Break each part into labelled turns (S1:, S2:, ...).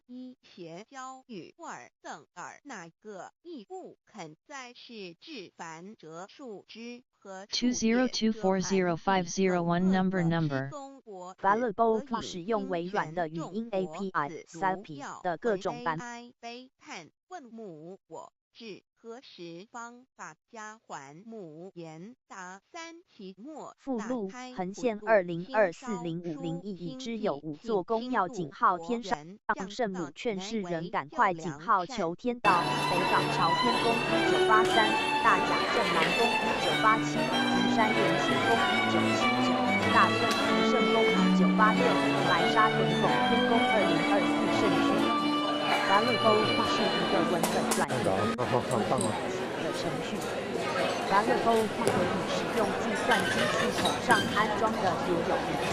S1: 一邪教与尔等尔哪个亦不肯在世至凡折数之和数也
S2: 202405001 number
S3: ，Valuable 使用微软的语音 API SAPI 的各种版本。
S1: 悲叹问母我。至何时方把家还母？言答三其末。
S3: 附录横线20240501已知有5座公庙井号天上圣母劝世人赶快井号求天道，北港朝天宫1983，大甲镇南宫1987，金山元清宫1979，大村福圣宫1986，白沙屯拱天宫2024圣序。Valuable 是一个文本转译的程序。Valuable 可以使用计算机系统上安装的所有语音。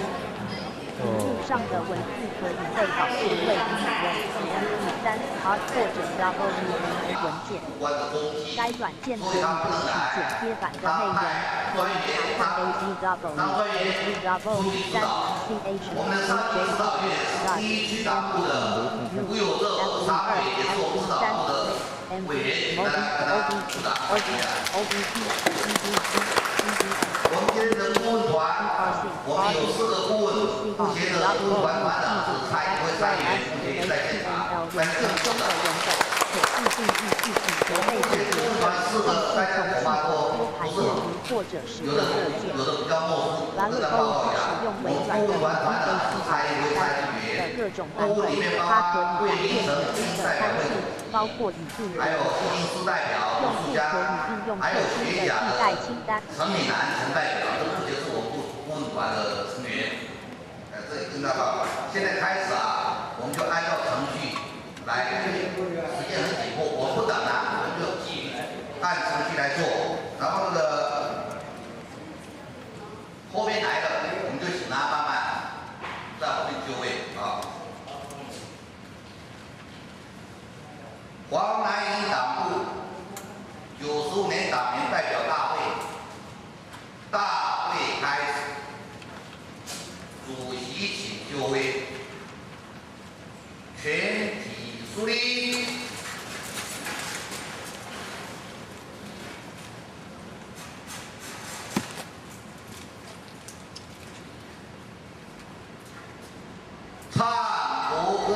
S3: 荧幕上的文字可以被导入为MP3、ART 或者 WMV 文件。该软件可以读取剪贴版的内容，可以查看
S4: 我们今天的顾问团，我们有4个顾问，目前的顾问团团长是蔡国参议员，目前在现场。但是
S3: 中的文本可自定义自己的内容，4
S4: 个大家恐怕说不是很，
S3: 或者使用热键。
S4: 有的比较陌生，
S3: 完了后使用微软的
S4: 顾问团团长是蔡国参议员，
S3: 各种版本，它可以改变语音的参数，包括语速和
S4: 还有英师代表
S3: 用户可以运用特殊的替代清单。
S4: 陈敏南陈代表，这就是我们顾问团的成员。这里跟大家报告，现在开始啊，我们就按照程序来，时间很紧迫，我不等了，我们就按程序来做。然后那个后面来的，我们就请他慢慢在后面就位啊。黄南营党部95年党员代表大会，大会开始，主席请就位，全体肃立。唱国歌。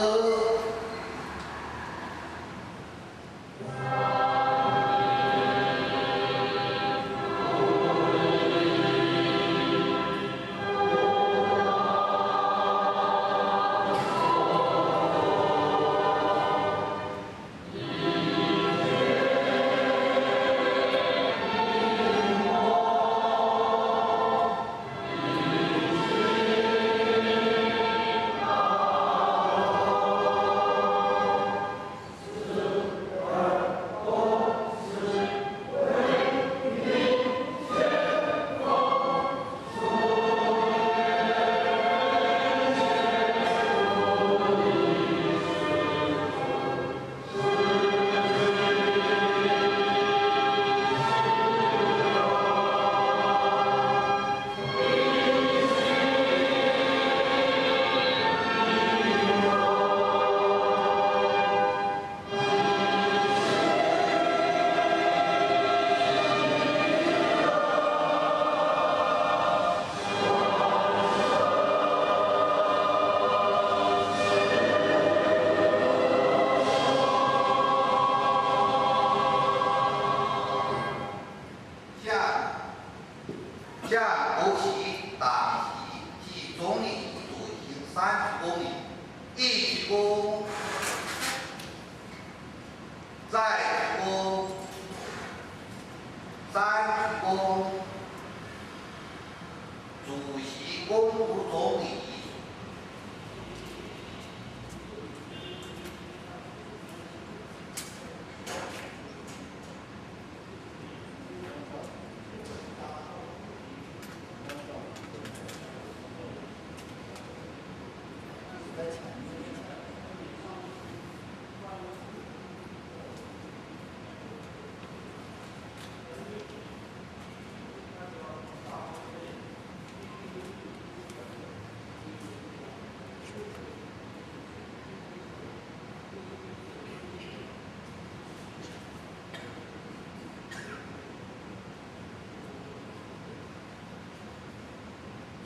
S4: 向国旗、党旗及总理举行3鞠躬礼，1鞠躬，再鞠躬，3鞠躬，主席公布总理。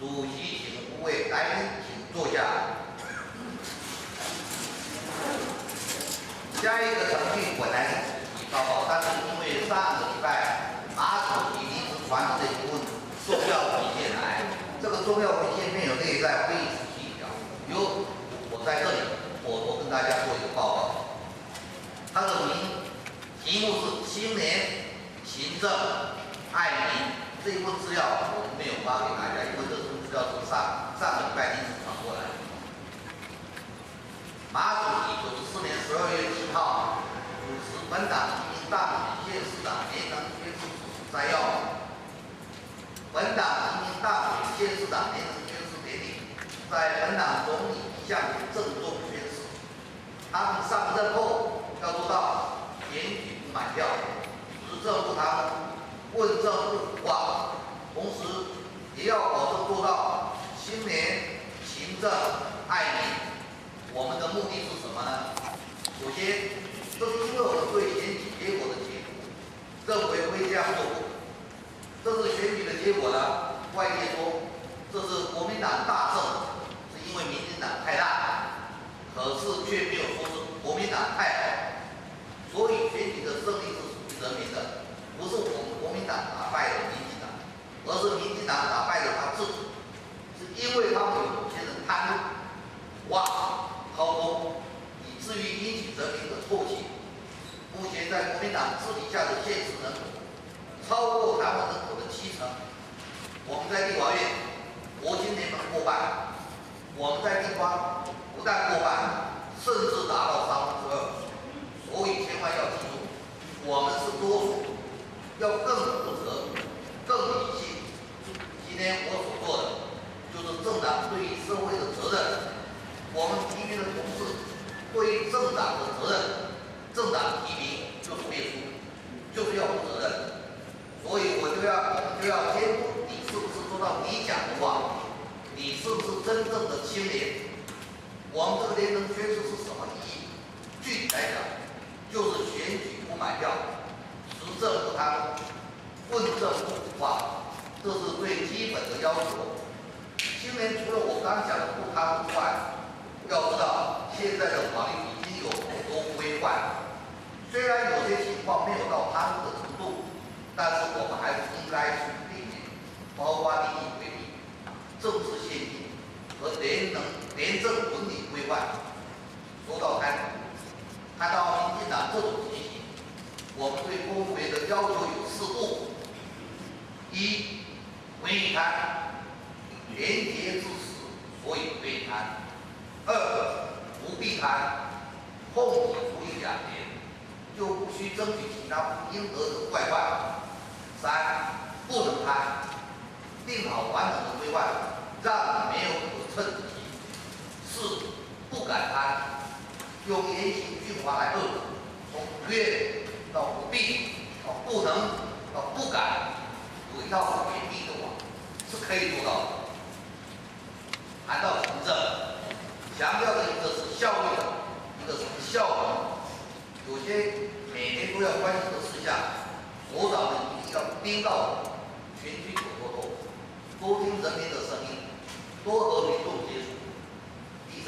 S4: 主席请5位来宾请坐下。下一个程序本来是主席报告，但是因为上个礼拜马主席临时传的这一份重要文件来，这个重要文件没有列在会议程序表，由我在这里我跟大家做一个报告。它的题目是青年行政爱民，这一份资料我们没有发给大家，因为这份资料是上个礼拜临时传过来的。马主席94年12月7号主持本党提名当选县市长联能宣誓摘要。本党提名当选县市长联能宣誓典礼，在本党总理遗像郑重宣誓。他们上任后要做到选举不买票，执政不贪污，问政不腐化，同时也要保证做到青年行政爱民。我们的目的是什么呢？首先，这是因为我们对选举结果的解读，认为非这样做不可。这次选举的结果呢，外界说这是国民党大胜，是因为民进党太大，可是却没有说是国民党太好。所以选举的胜利是属于人民的，不是我们国民党打败了民进党，而是民进党打败了他自己，是因为他们有些人贪污、掏空，以至于引起人民的唾弃。目前在国民党治理下的县市人口超过台湾人口的70%。我们在立法院国青联盟过半，我们在地方不但过半，甚至达到2/3。所以千万要记住，我们是多数，要更负责、更理性。今天我所做的，就是政党对于社会的责任。我们提名的同志对于政党的责任，政党提名就是背书，就是要负责任。所以我们就要监督你是不是做到你讲的话，你是不是真正的青年。我们这个联能宣誓是什么意义？具体来讲，就是选举不买票，执政不贪污，问政不腐化，这是最基本的要求。青年除了我刚讲的不贪污之外，要知道，现在的法律已经有很多规范，虽然有些情况没有到贪污的程度，但是我们还是应该去避免，包括利益回避、政治陷阱和廉政伦理规范。说到贪污，看到民进党这种情形，我们对公务员的要求有4不：一，不愿意贪，廉洁自私，所以不愿意贪。2，不必贪，后己服役2年，就不需争取其他不应得的外患。3，不能贪，定好完整的规范，让你没有可乘之机。4，不敢贪，用严刑峻法来遏制，从不愿到不必，到不能，到不敢，有一套严密的网，是可以做到的。谈到行政，强调的一个是效率的，一个是效能。有些每年都要关心的事项，所长们一定要盯到全区走透透，多听人民的声音，多和民众接触。第3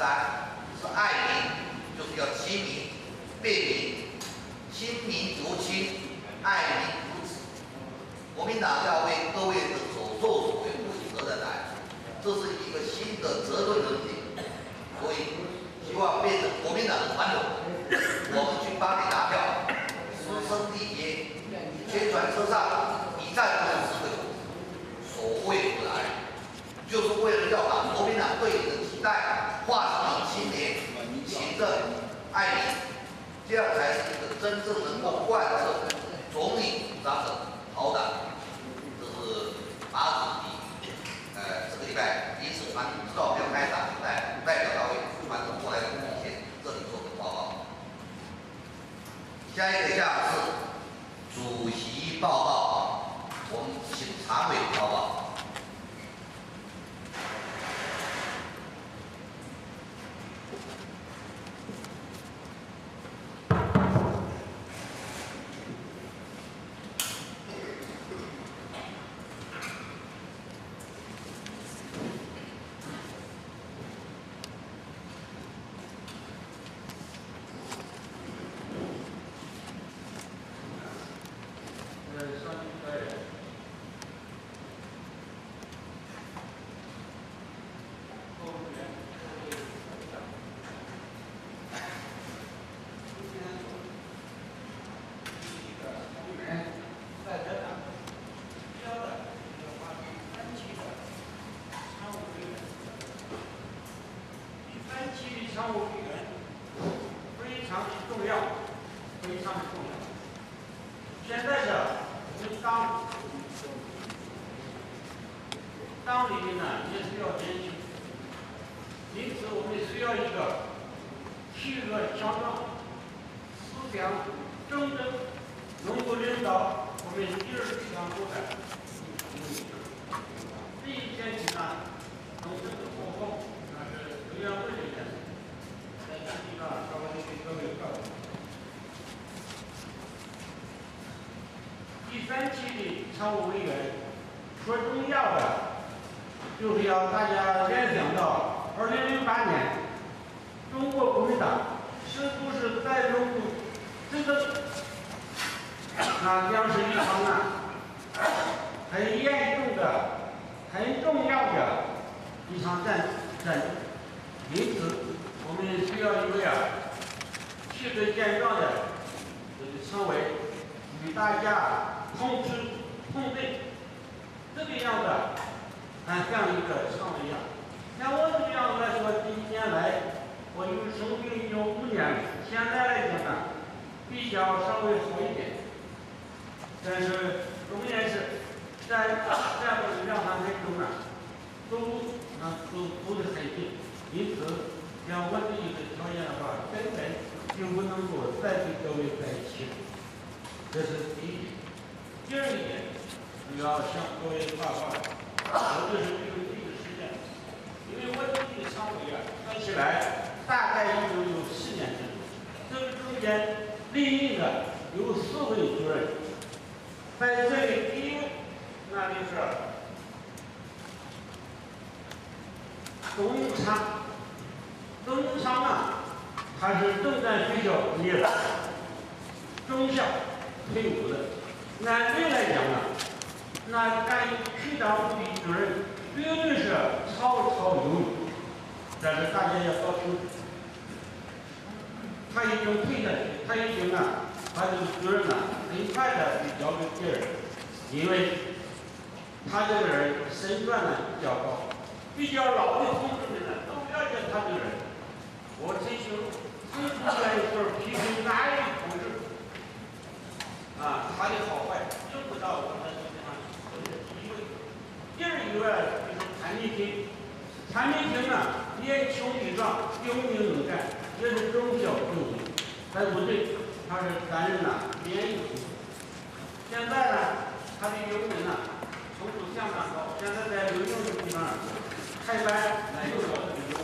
S4: 是爱民，就是要亲民、便民，亲民由亲，爱民如子。国民党要为各位的所作所为负起责任来，这是一个新的责任伦理。所以，希望变成国民党的传统，我们去巴黎拿票，师生缔结，宣传车上一站就是10个字，所谓不来，就是为了要把国民党对你的期待化成青年行政爱民，这样才是一个真正能够贯彻总理主张的好党。这是马主席，这个礼拜临时传知道要开党代表大会传承过来的意见，这里做个报告。下一个项是主席报告，我们请常委报告。
S5: 重要，非常的重要。现在是我们党里面呢也需要年轻，因此我们需要一个气热强壮、思想正直、能够领导我们第二强国的这一天起呢，从这个过后，那是委员会里面，在这地方稍微给各位告诉。第3期的常务委员说重要的，就是要大家联想到2008年，中国国民党是不是在中国这个将是一场很严重的、很重要的一场战争。因此，我们需要一位气质健壮的常委与大家同吃同对，这个样子，像一个常委一样。像我这个样子来说，这1年来，我有生病有5年了，现在来讲呢，比较稍微好一点。但是仍然是在战斗力量当中呢，都得很近。因此，像我这一个条件的话，根本就不能够再跟各位在一起。这是第一点。第二一点，要向各位报告，我就是利用这个时间，因为我这个常委算起来大概一共有4年制，这个中间历任的有4位主任，在这里第一位，那就是董永昌。董永昌啊，他是政战学校毕业的，中校退伍的。按理来讲啊，那干区党部的主任绝对是绰绰有余。但是大家要搞清楚，他已经退下去，他已经把这个主任很快的就交给别人，因为他这个人身段比较高，比较老的同志们都了解他这个人。我真心很不愿意说批评哪一同志他的好坏用不到我们这地方。这是第一位。第二一位就是谭密平。谭密平年轻力壮，英明能干，也是中校退伍，在部队他是担任联谊组。现在他的英文程度相当高，现在在留英的地方开班来有了这个英文。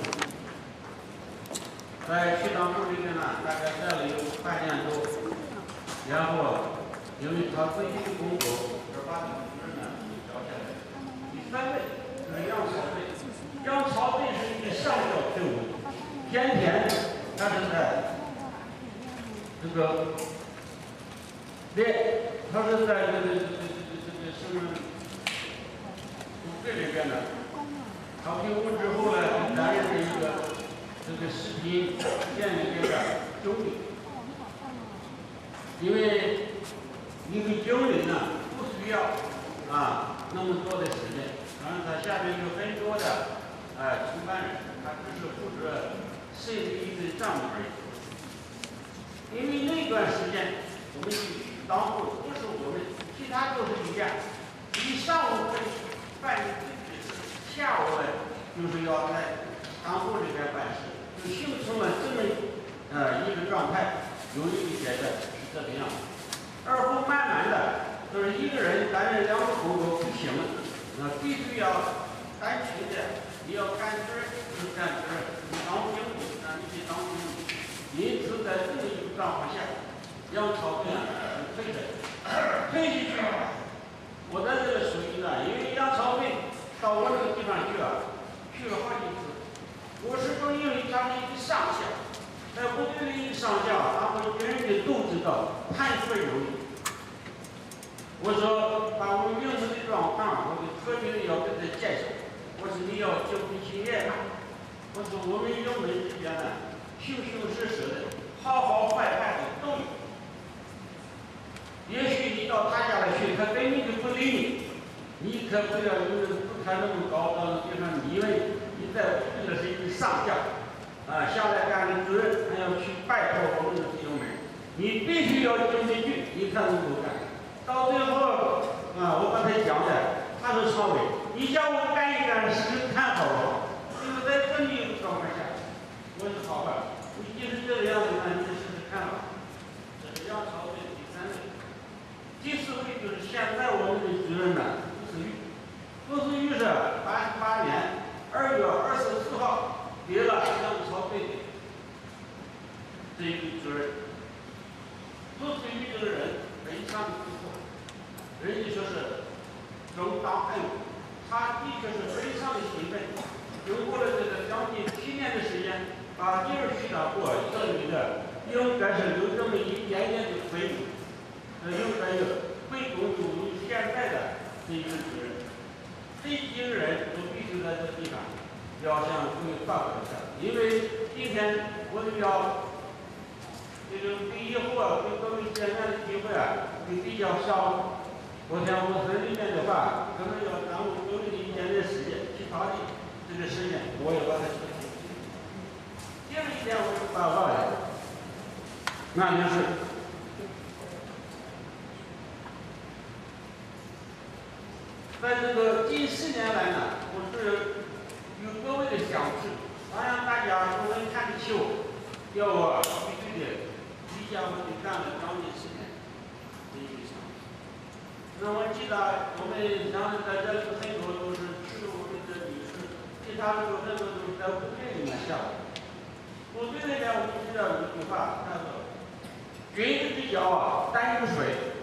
S5: 在区党部里面大概待了有半年多，然后因为他自己的工作而把这个主任调下来。第3位是杨朝队。杨朝队是一个上校退伍，偏偏他是在这个他是在这个什么组织里边的。他退伍之后担任了一个这个食品店里边的经理。因为一个经理不需要那么多的时间，然后他下面有很多的承办人，他只是负责设立一个账目而已。因为那段时间我们党部不是我们，其他都是一样，你上午可以办自己的事，下午就是要在党部里边办事，就形成了这么一个状态。有一些的是这个样子。而后慢慢的，就是一个人担任2个工作不行，必须要干脆的，你要干职就干职，你当经理你得当经理。因此在这么一个状况下，杨朝队退下去。我在这个属于因为杨朝队到我这个地方去了好几次，我始终因为他是一个上校。在部队的一个上校，他们人家都知道判错有理。我说把我们名字的状况，我特别的要跟他介绍。我说你要精疲力竭我说我们人们之间平平实实的，好好坏坏的都有。也许你到他家来去，他根本就不理你，你可不要有人不看那么高到的地方，你以为你在部队的是一个上将。下来干的主任还要去拜托我们的这种你必须要经进去，你才能够干。到最后我刚才讲的，他是常委，你叫我干一干，是看好了，因为在这里状况下，我是好办。你即使这个样子呢，你试试看吧。这是梁朝伟第3位，第4位就是现在我们的主任呢，杜思玉是88年2月24号给了梁朝伟的这一个主任。杜思玉这个人非常的不错，人家说是中党爱国，他的确是非常的勤奋。经过了这个将近7年的时间，把第2区党部教育的应该是有这么一点点的回应，应该有会共于现在的这一个主任。这几个人都必须在这地方要向各位报告一下，因为今天我们要这个对以后对各位见面的机会会比较少。我想我村里面的话，可能要耽误各位的一点点时间，其他的这个时间我也把它说清楚。第二一点我就报告了，那就是在这个近10年来呢，我是有各位的赏识，当然大家都能看得起我，要我必须的提前我就干了将近10年这一个赏识。那我记得我们像在这里很多都是吃我们的女士，其他的很多都是在部队里面下的。部队里面我们知道有一句话，叫做“君子之交淡如水”。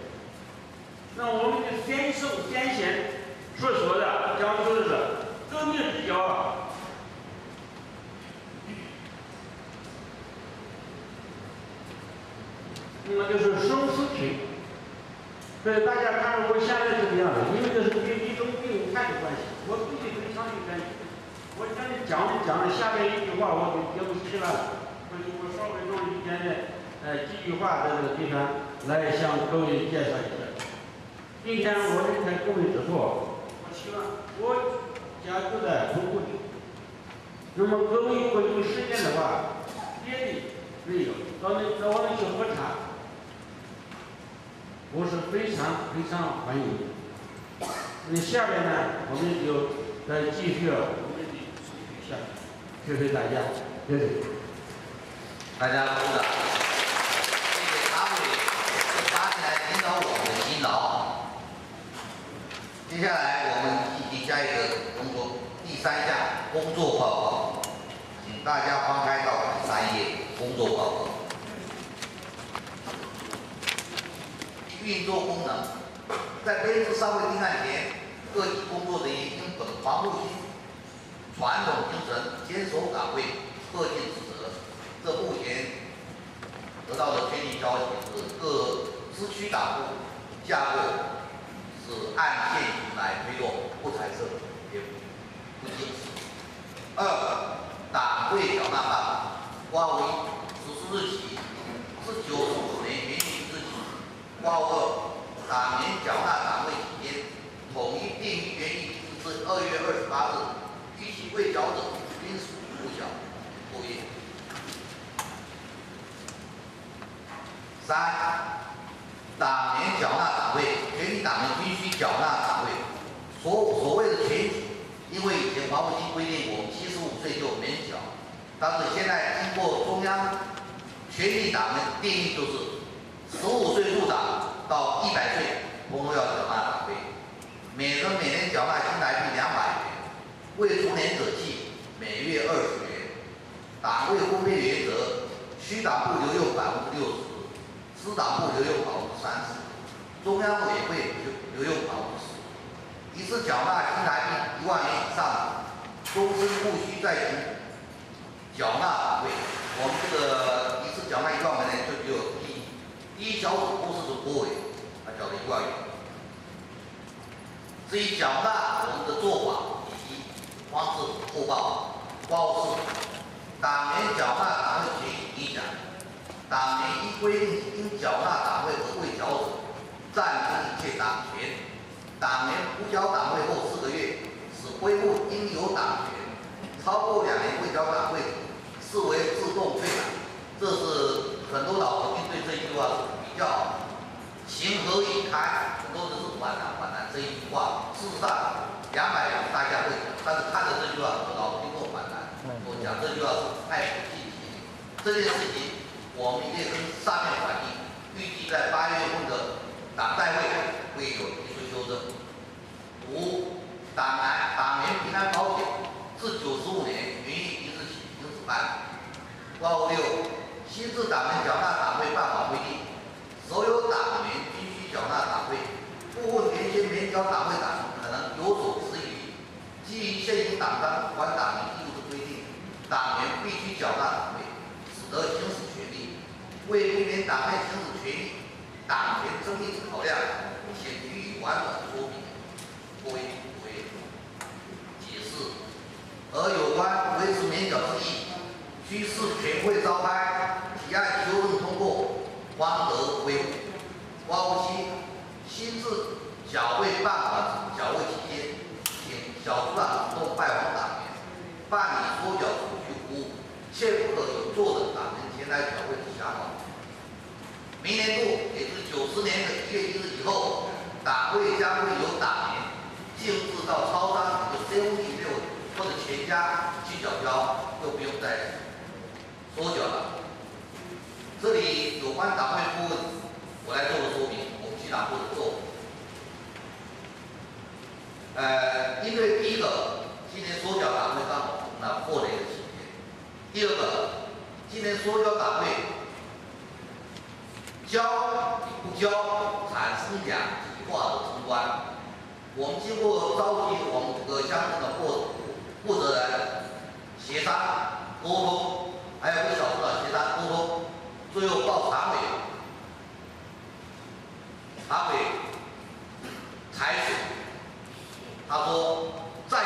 S5: 那我们的先贤所说的讲究的是革命之交那就是生死情。所以大家看着我现在这个样子，因为这是跟一种病态的关系，我必须非常有感觉。我讲着下面一句话我就接不起来了，所以我稍微用一点点几句话在这个地方来向各位介绍一下。今天我离开各位之后，我希望我加入的不固定。那么各位如果有时间的话，别的没有，到我们去喝茶。我是非常非常欢迎的。那下面呢，我们就再继续我们的下，谢谢大家，谢谢。
S4: 大家鼓掌。谢谢常委发起来领导我们的辛劳。接下来我们进行下一个工作，第3项工作报告，请大家翻开到第3页工作报告。运作功能，在编制社会定案前，各级工作人员应本防务性、传统精神，坚守岗位，恪尽职责。这目前得到的权力消息是，各支区党部架构是按现行来推动，不裁撤，也不解释。2、党会缴纳办划为实施日期自95年元月日起。括号2党员缴纳党会期间，统一定于元月至2月28日，逾期未缴者，应属不缴作业。3、党员缴纳党会，全体党员均须缴纳党会。所谓的全体，因为以前防务厅规定我们75岁就免缴，但是现在经过中央全体党员定义就是15岁入党到100岁，统统要缴纳党费。每人每年缴纳新台币200元，未成年者计每月20元。党会分配原则：区党部留用60%，支党部留用30%，中央委员会留用10%。一次缴纳新台币1万元以上，终身不需再行缴纳党费。我们这个一次缴纳1万元呢，就只有第一小组公司的国委，缴了1万元。至于缴纳我们的做法以及方式后报，包括党员缴纳党会权益影响，党员依规定应缴纳党会而未缴者，暂停一切党权。党员不缴党会后4个月，使恢复应有党权。超过2年未缴党会，视为自动退党。这是很多老百姓对这句话话是比较情何以堪，很多人是反弹这一句话。事实上，200人大家会讲，但是看着这句话，老听过反弹，我讲这句话是太不具体。这件事情我们也跟上面反映，预计在8月份的党代会会有提出修正。5、党员平安保险自95年名义一日起停止办。括弧6，新制党员缴纳党费办法规定，所有党员均须缴纳党费，部分原先免缴党费党员可能有所迟疑。基于现行党章关党员义务的规定，党员必须缴纳党费，使得行使权利。为避免党内行使权利党权争议之考量，请予以完整说明。各位解释。而有关维持免缴之意，需视全会召开，提案修正通过，方得恢复。括弧7，新制缴费办法缴费期间，请小组长主动拜访党员，办理收缴手续服务，切不可有坐等党员前来缴费之想法。明年度，也就是90年的1月1日以后，党费将会由党员径自到超商的7-11或者全家去缴交，就不用再收缴了。这里有关党费部分，我来做个说明，我们去党部的做。因为第一个，今年收缴党费刚好那获了一个期间；第二个，今年收缴党费交与不交产生2极化的争端。我们经过召集我们各乡镇的负责人协商沟通，还有跟小组长协商沟通，最后报常委裁决，他说再苦，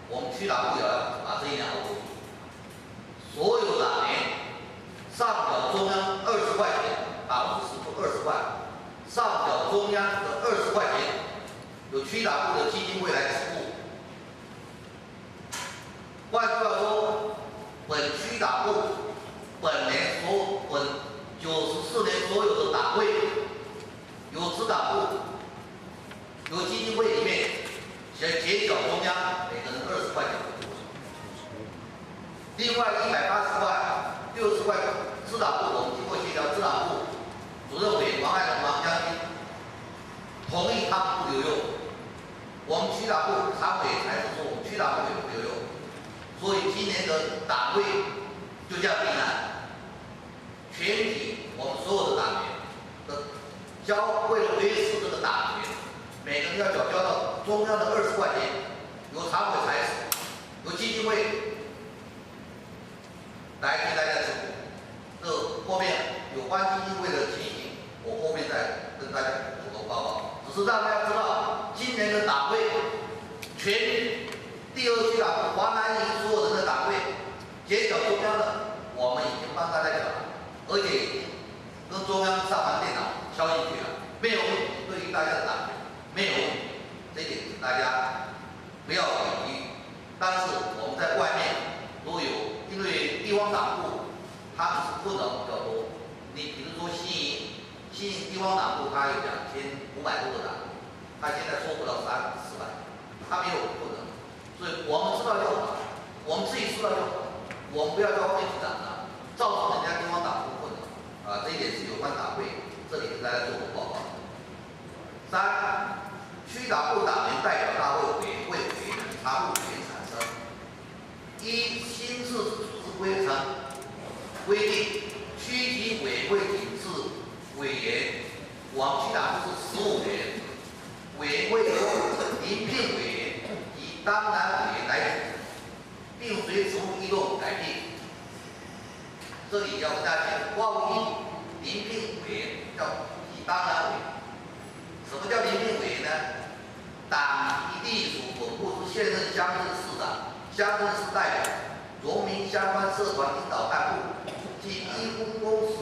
S4: 我们区党部也要把这一点熬过去。所有党员上缴中央20块钱，10%付20块，上缴中央的20块钱，由区党部的基金会来支付。换句话说，本区党部本94年所有的党费，由支党部、由基金会里面减缴中央每个人20块钱。另外180块、60块，支党部我们经过协调，支党部主任委王爱龙王将军同意他们不留用，我们区党部常委才是说我们区党部也不留用。所以今年的党费就这样定了，全体我们所有的党员的为了维持这个党权，每个人要缴到中央的20块钱，由常委裁使，由基金会来替大家支付。这后面有关基金会的情形，我后面再跟大家口头报告。只是让大家知道，今年的党费全第2区党部华南营所有人的党费减缴中央的，我们已经帮大家缴了，而且已经跟中央上完电脑敲进去了，没有问题。对于大家的党费没有问题，这一点请大家不要疑虑。但是我们在外面都有，因为地方党部他们是困扰比较多。你比如说新营地方党部，它有2500多个党，他现在收不到300-400，他没有困扰。所以我们知道就好，我们自己知道就好，我们不要在外面去讲了，造成人家地方党部困扰。这一点是有关党费，这里跟大家做个报告。3、区党部党员代表大会委员会委员与常务委员产生。新制组织规程规定，区级委员会体制委员，我们区党部是15员，委员会由遴聘委员以当然委员来组成，并随职务异动改聘。这里要跟大家讲，括弧1，遴聘委员叫以当然委员。什么叫遴聘委员呢？党籍隶属本部之现任乡镇市长、乡镇市代表、农民相关社团领导干部及因公公实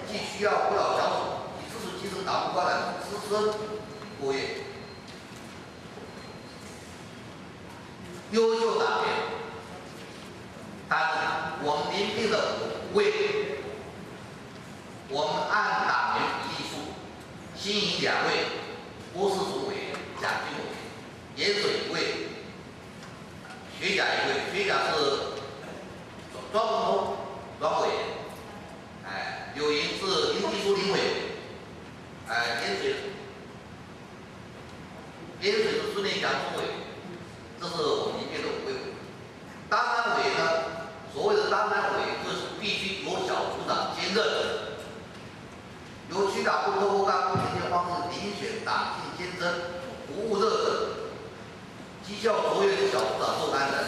S4: 既需要辅导小组及支持基层党部发展资深委员、优秀党员。当然，我们遴聘的5位，我们按党员比例数，新营2位，郭世祖委员、蒋经委员，盐水1位，学甲1位，学甲是庄文通庄委员，柳营是林地书林委员，盐水是孙连祥中委员，这是我们一边的5位。当然委呢，所谓的当然委就是必须由小组长兼任，由区党部透过干部评选方式遴选党性兼征、服务热忱、绩效卓越的小组长受担人，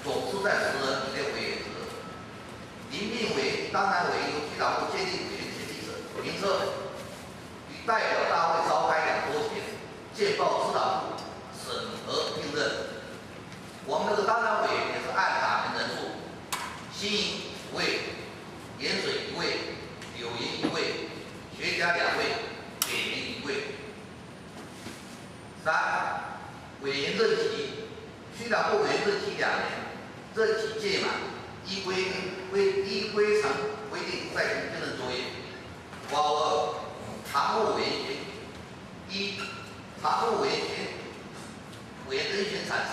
S4: 总是在10人以内为原则。遴聘委当然委由区党部鉴定委员前提评测，与代表大会召开2周前，见报市党部审核并任。我们这个当然委员也是按党员人数，新营5位，盐水1位，柳营1位，学甲2位，北营1位。3、委员任期，区党部委员任期2年，任期届满，依规程规定再行兼任作业。括号2、常务委员选举，1、常务委员人选产生，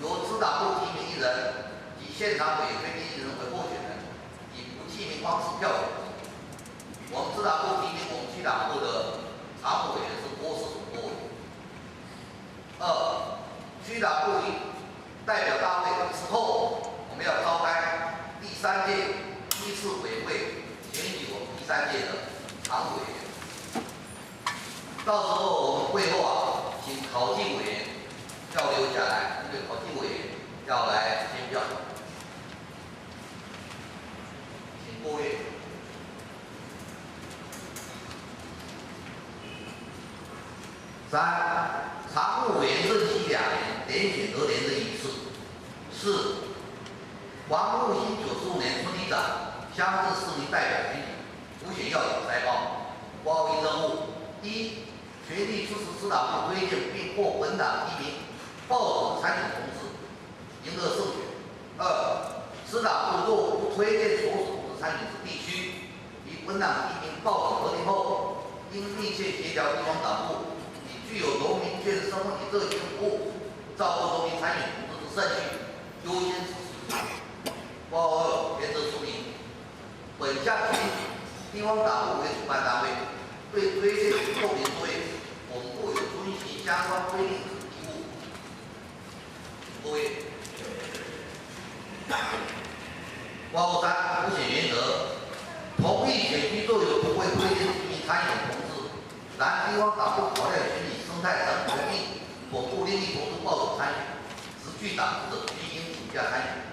S4: 由支党部提名1人及现场委员推荐1人为候选人，以不记名方式票选。我们支党部提名我们区党部的常务委员是郭世祖郭委员。2、区党部代表大会之后，我们要召开第3届第1次委员会，选举我们第3届的常务委员。到时候我们会后请考纪委员交流下来，因为考纪委员要来监票，请过阅。3、常务委员任期2年，连选而连任1次。4、黄木兴95年村里长乡镇市民代表选举，补选要点摘报。括号1任务：1、全力支持市党部推荐并获本党提名报总参选同志，赢得胜选。2、市党部若不推荐所属同志参选之地区，于本党提名报总核定后，应密切协调地方党部，以具有农民眷身份的热情服务，照顾农民参选同志之顺序，优先支持。括号2原则说明：本项选举，地方党部为主办单位，对推荐透明作业，我们部有遵循相关规定之义务。各位，括号3补选原则：同一选区都有不会推荐提名参选同志，然地方党部考量选举生态等决定，本部另一同志报总参选，实具党职者均应请假参选。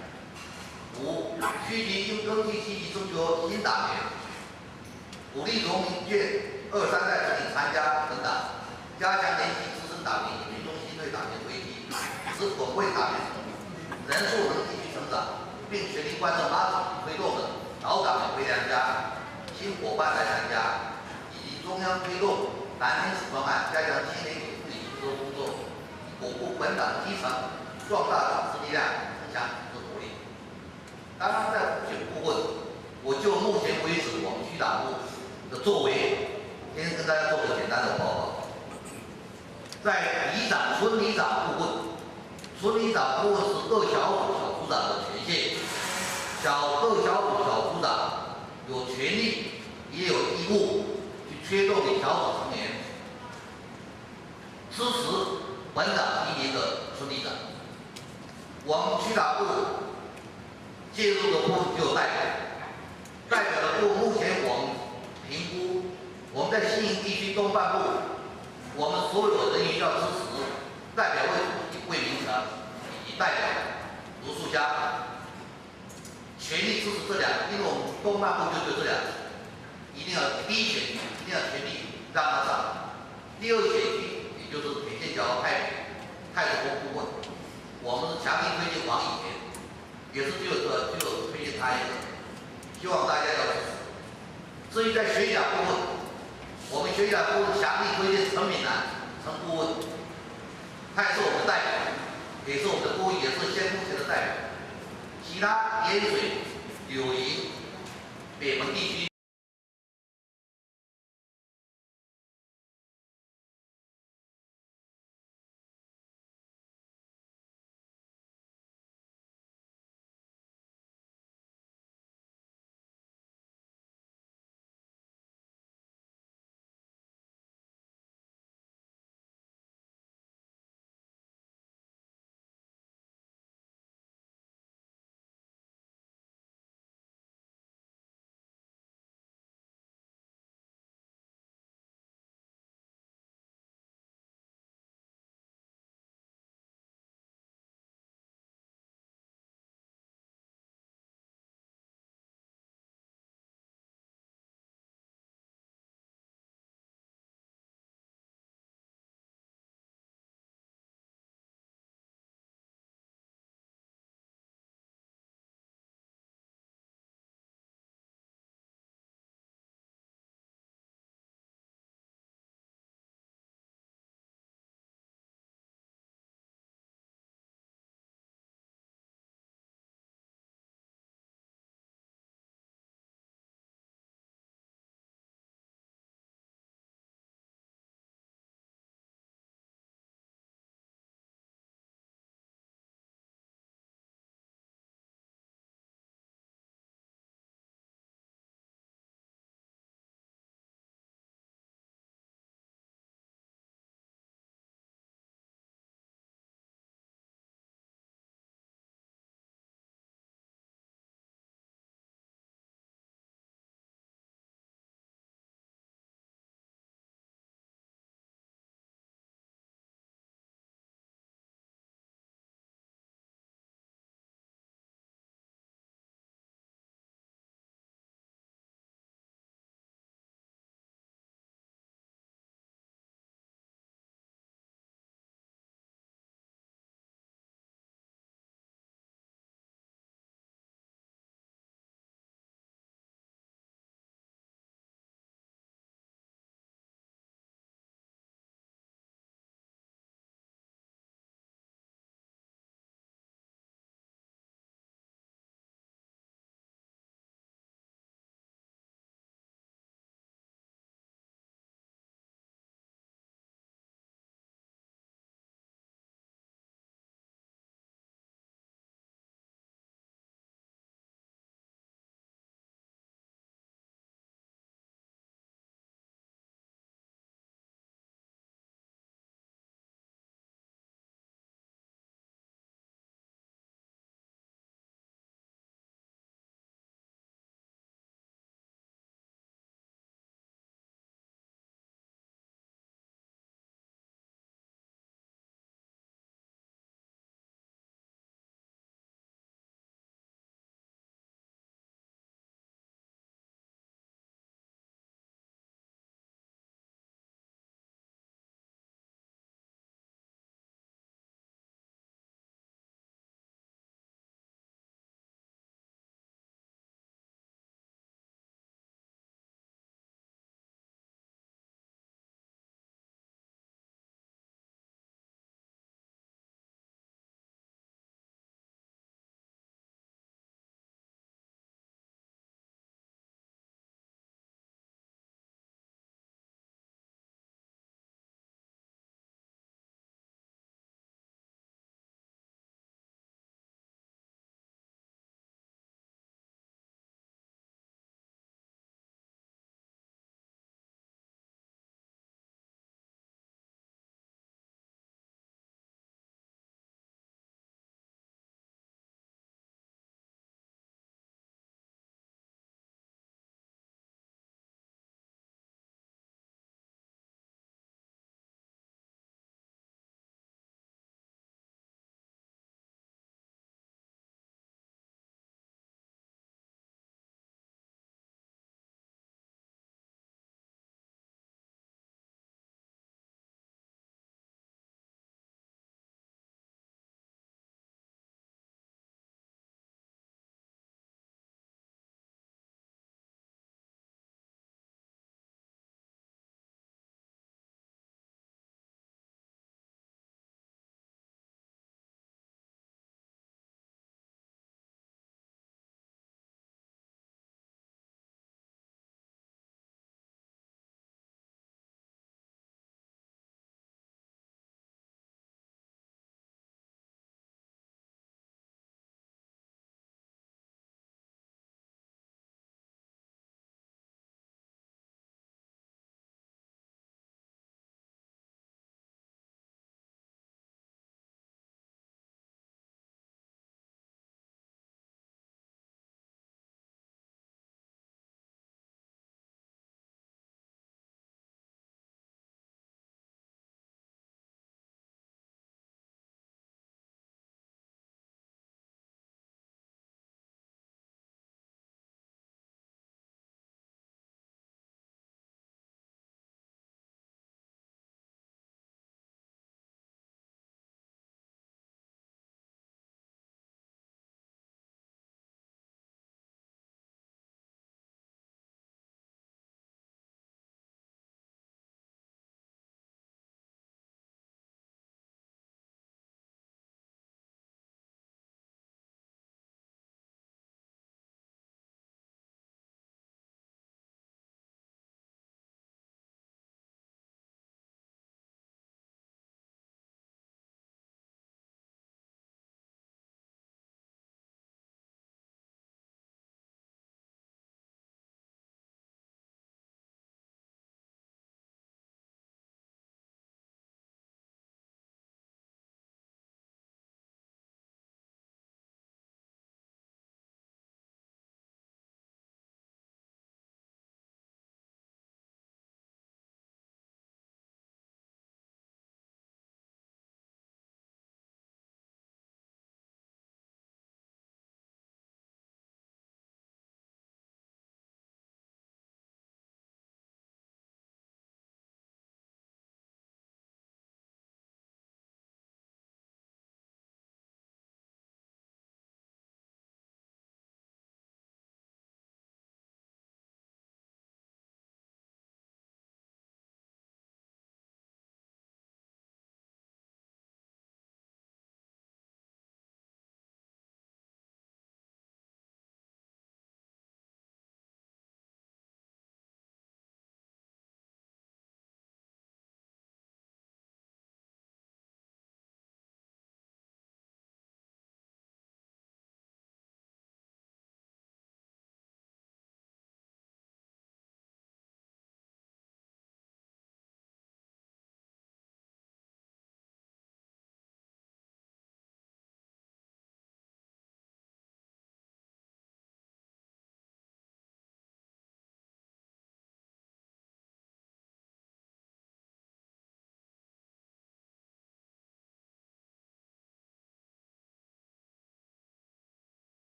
S4: 5、区级应根据积极征求新党员，鼓励农民眷2、3代子弟参加本党，加强联系资深党员与民众新对党员危机，使本会党员人数能继续成长，并全力贯彻马主席推动的老党员回娘家、新伙伴来参加，以及中央推动蓝天使专案，加强青年给妇女吸收工作，巩固本党基层，壮大党支力量，增强组织活力。刚刚在补选部分，我就目前为止我们区党部的作为，先跟大家做个简单的报告。在里长、村里长部分，村里长部分是各小组小组长的权限，各小组小组长有权利也有义务去推动你小组成员支持本党提名的村里长。我们区党部介入的部分就有代表的部分，目前我们评估，我们在新营地区东半部，我们所有的人员要支持代表魏明成以及代表卢树香，全力支持这2个，因为我们东半部就这2个，一定要第一选区一定要全力让他上，第2选区也就是铁线桥泰国部分，我们是强力推荐王以田。也是只有推荐他一个，希望大家要支持。至于在学甲部分，我们学甲部分强力推荐陈敏南陈顾问，他也是我们的代表，也是我们的顾问，也是现目前的代表。其他盐水、柳营、北门地区。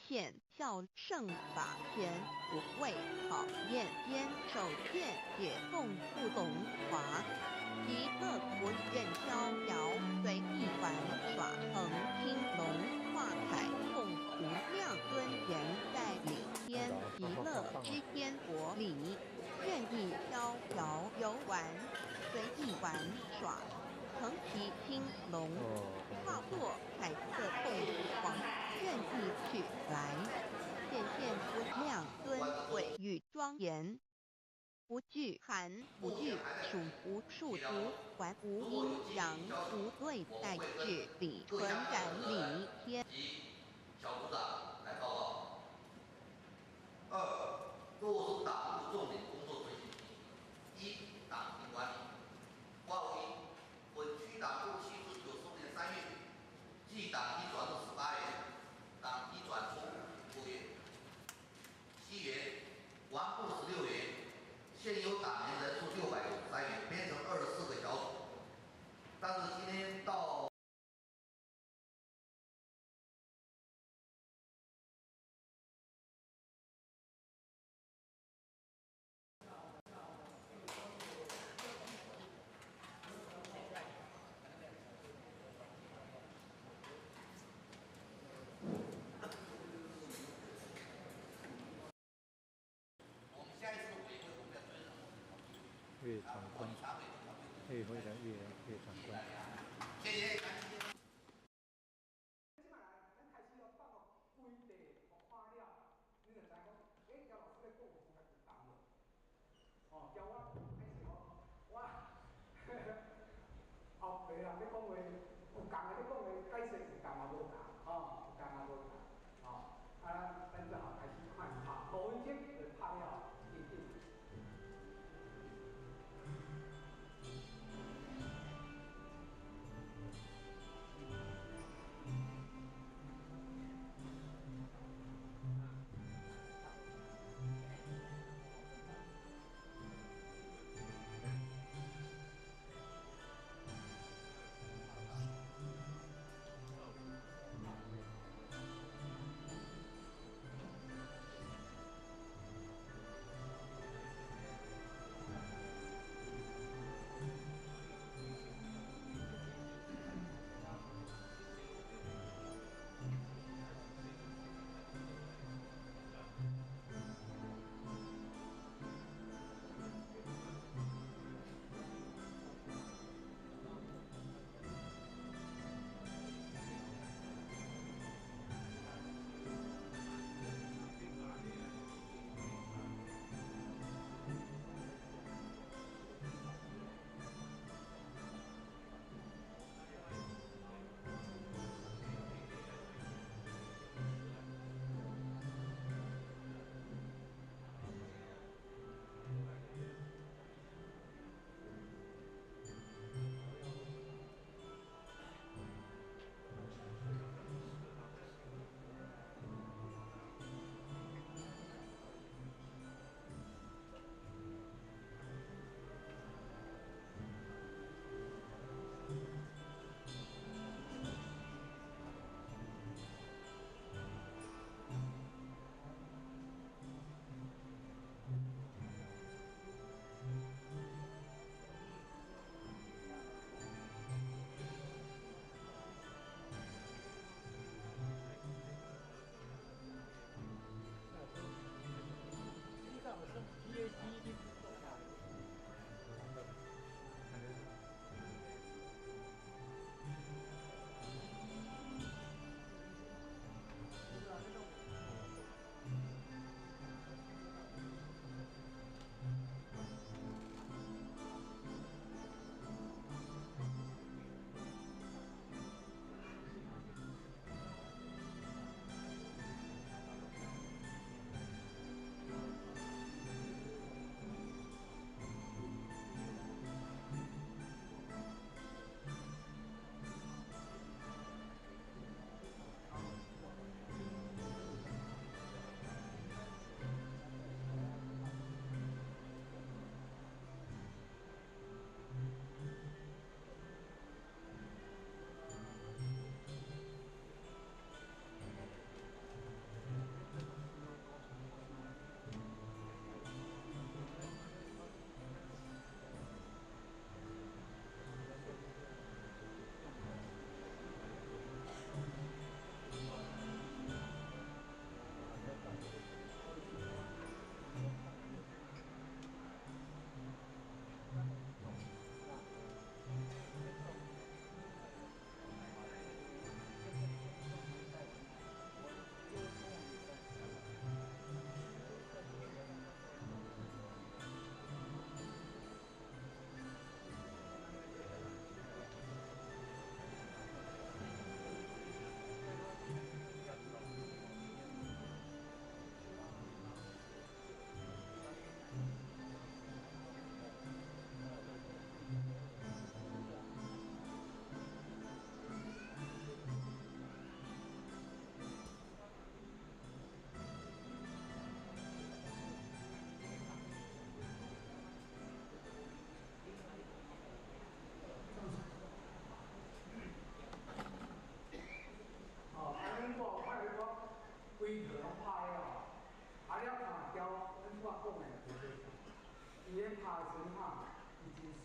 S1: 现效胜法权不为考验坚守见解共不懂华。极乐国任逍遥随意玩耍，横青龙画彩凤无量尊贤在领天极乐之天国里，任意逍遥游玩，随意玩耍，乘其青龙，化作彩色凤凰，任意取来，显现无量尊贵与庄严。不惧寒，不惧暑，无数无还，无阴阳，无对待，治理纯然理天。
S4: 及小组长来报告。二，落实党务重点工作推进。一，党纪管理。报告一，本区党部7/1915年3月，即党纪转入18元，党纪转出5元。西元顽固16元。现有党员人数693人，编成24个小组。但是今天到我们下一次委员会我们要准
S6: 越长官，会会的越长官。
S4: 谢谢。
S7: 哦，叫我开始哦，我后辈人咧讲话，有共的咧讲话，解释有共啊无共，有共啊无共，咱只好开始看哈，录音机就拍了，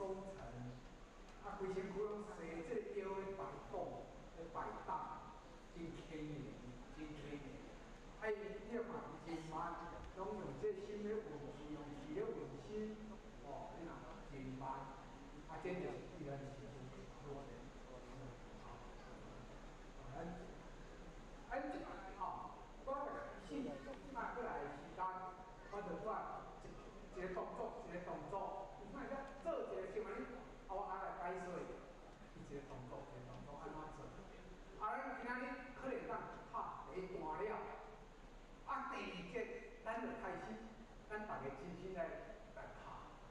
S7: 收成，啊，规身躯拢洗这个腰的摆动、的摆荡，真轻的，真轻的。啊，你要嘛真慢，拢用这新的运气，用气的运心，哦，你若真慢，啊，这就是必然是弱的。即摆吼，我来开始，即摆过来的时间，我就转一个动作，一个动作，你看咱做一个像安尼，啊，我来解说，一个动作，一个动作安怎做？啊，咱今仔日可能咱拍第一段了，啊，第二节咱就开始，咱大家真心来拍，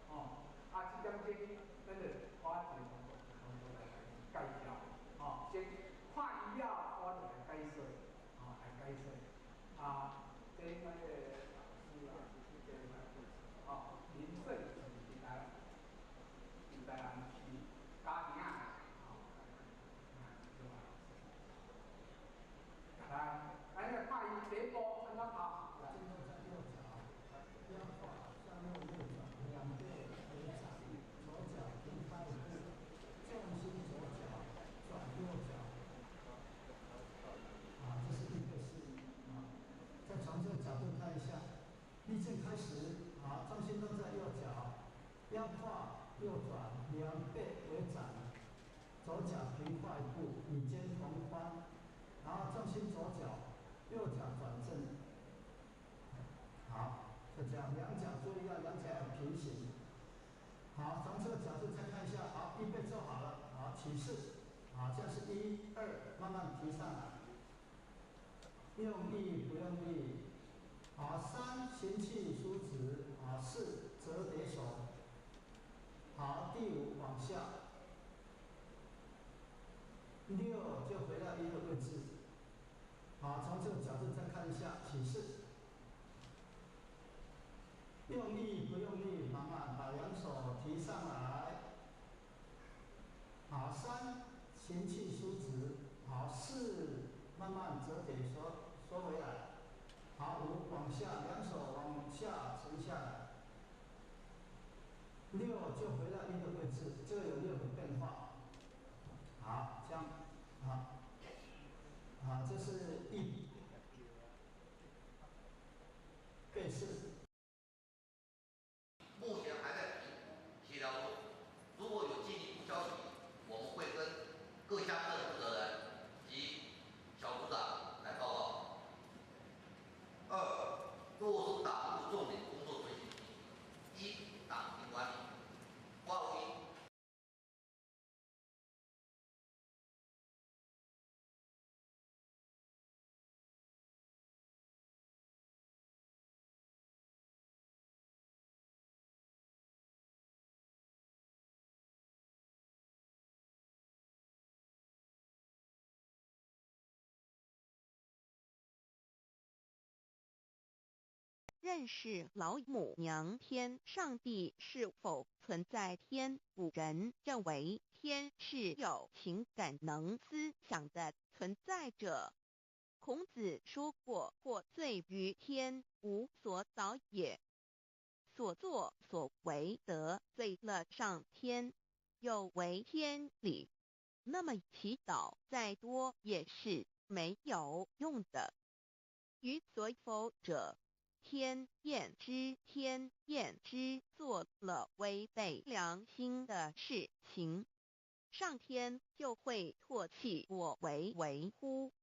S7: 吼，啊，这点钟咱就花一个动作，动作来介绍，吼，先看以后，我就来解说。来解说，啊，这那个是啊，哦，林顺是在人是家庭啊，哦，来，咱来看伊第一步安怎拍。来，在右脚，腰胯向右转2倍回转，左脚平开一步，重心左脚转右脚。啊，这是预备示意啊。再从这个角度看一下，立正开始，好，重心都在右脚，腰胯右转2倍回转，左脚平跨一步，与肩同宽，然后重心左脚，右脚转正。好，就这样，两脚注意要两脚要平行。好，从这个角度再看一下，好，预备做好了，好，起势，好，这是1、2，慢慢提上来。用力不用力，好，3行气舒直，好，4折叠手，好，第5往下，6就回到1的位置，好，从这个角度再看一下，起势，用力不用力，慢慢把两手提上来，好，3行气舒直，好，4慢慢折叠收回来。好，5往下，两手往下沉下来，6就回到1的位置，这个有6个变化。好，这样，好，好，这是预备式。
S4: 目前还在协调中，如果有进一步消息，我们会跟各乡镇负责人及小组长来报告。2、落实党务重点工作推进。1、党庭管理，挂为
S1: 认识老母娘天上帝是否存在？天古人认为天是有情感能思想的存在者。孔子说过，或罪于天，无所导也。所作所为得罪了上天，有违天理，那么祈祷再多也是没有用的。于所否者，天厌之，做了违背良心的事情，上天就会唾弃我为乎？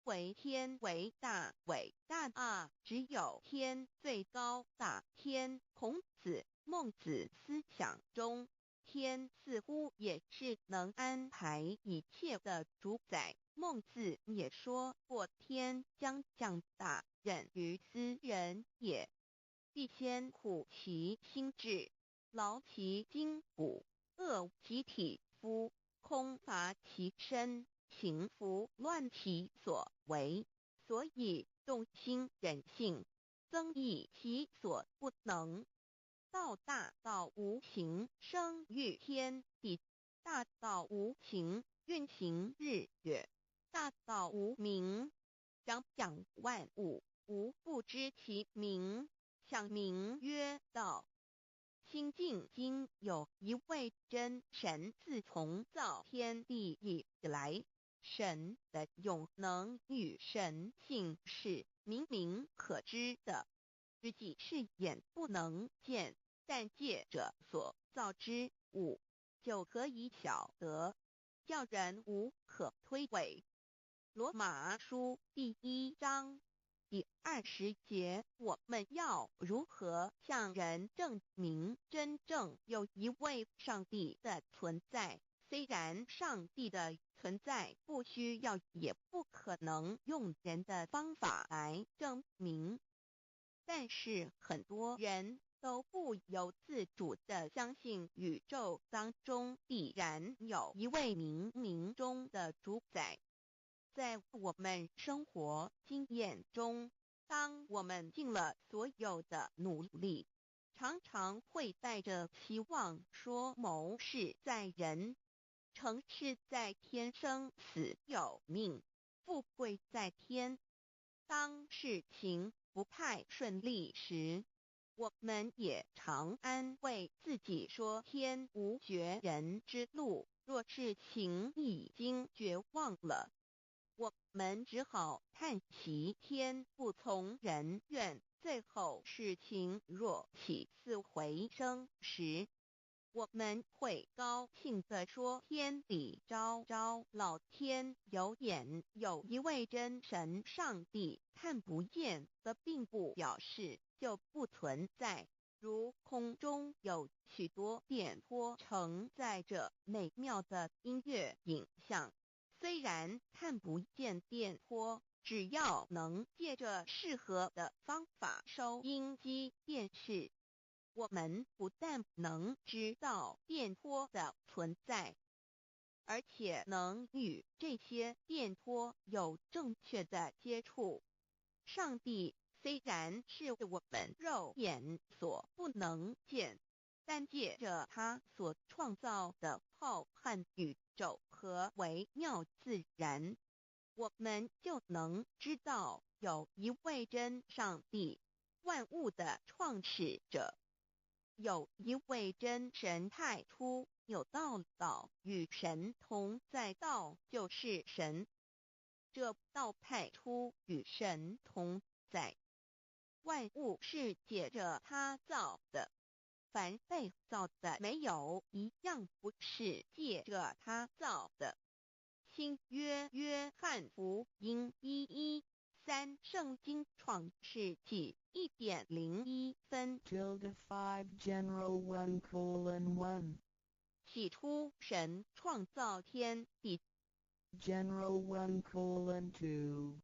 S1: 为天为大，伟大啊！只有天最高大天。孔子、孟子思想中，天似乎也是能安排一切的主宰。孟子也说过，天将降大任于斯人也，必先苦其心志，劳其筋骨，饿其体肤，空乏其身，行拂乱其所为，所以动心忍性，增益其所不能。道大道无形，生育天地；大道无形，运行日月；大道无名，掌万物，无不知其名，想名曰道。心经经有一位真神，自从造天地以来，神的永能与神性是明明可知的，实际是眼不能见，但借着所造之物，就可以晓得，叫人无可推诿。罗马书第1章第20节，我们要如何向人证明真正有一位上帝的存在？虽然上帝的存在不需要也不可能用人的方法来证明，但是很多人都不由自主地相信宇宙当中必然有一位冥冥中的主宰。在我们生活经验中，当我们尽了所有的努力，常常会带着期望说谋事在人，成事在天，生死有命，富贵在天。当事情不太顺利时，我们也常安慰自己说天无绝人之路，若事情已经绝望了，我们只好叹息天不从人愿。最后事情若起死回生时，我们会高兴地说天理昭昭，老天有眼，有一位真神上帝，看不见的并不表示就不存在。如空中有许多电波承载着美妙的音乐影像，虽然看不见电波，只要能借着适合的方法收音机电视，我们不但能知道电波的存在，而且能与这些电波有正确的接触。上帝虽然是我们肉眼所不能见，但借着他所创造的浩瀚宇宙和微妙自然，我们就能知道有一位真上帝，万物的创始者，有一位真神太初有道，道与神同在，道就是神，这道太初与神同在。万物是借着他造的，凡被造的没有一样不是借着他造的。新约约翰福音1:13，圣经创世纪1.01分
S8: 5 General 1:1
S1: 起初神创造天地，
S8: General 1:2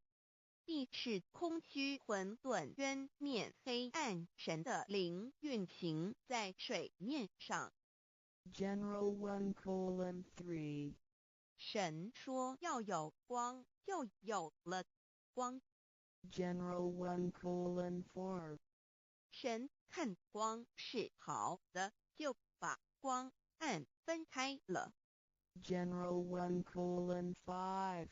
S1: 地是空虚混沌渊面黑暗，神的灵运行在水面上。
S8: General 1:3
S1: 神说要有光，就有了光。
S8: General 1:4
S1: 神看光是好的，就把光暗分开了。
S8: General 1:5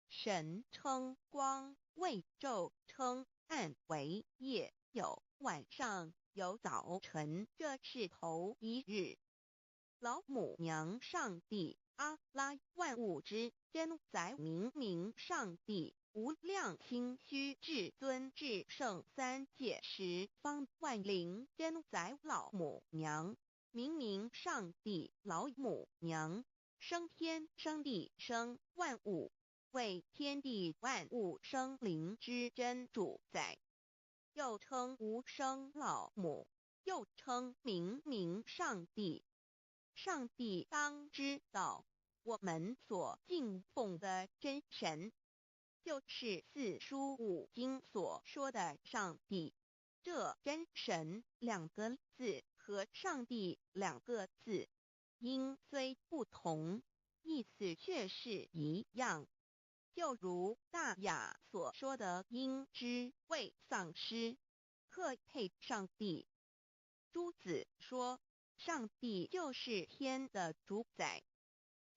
S1: 神称光为昼，称暗为夜，有晚上，有早晨，这是头一日。老母娘上帝阿拉，万物之真宰明明上帝，无量清虚至尊至圣三界十方万灵真宰老母娘，明明上帝老母娘，生天生地生万物，为天地万物生灵之真主宰，又称无生老母，又称明明上帝。上帝当知道，我们所敬奉的真神，就是四书五经所说的上帝。这真神2个字和上帝2个字，音虽不同，意思却是一样。就如大雅所说的音之谓丧失，可配上帝。朱子说上帝就是天的主宰。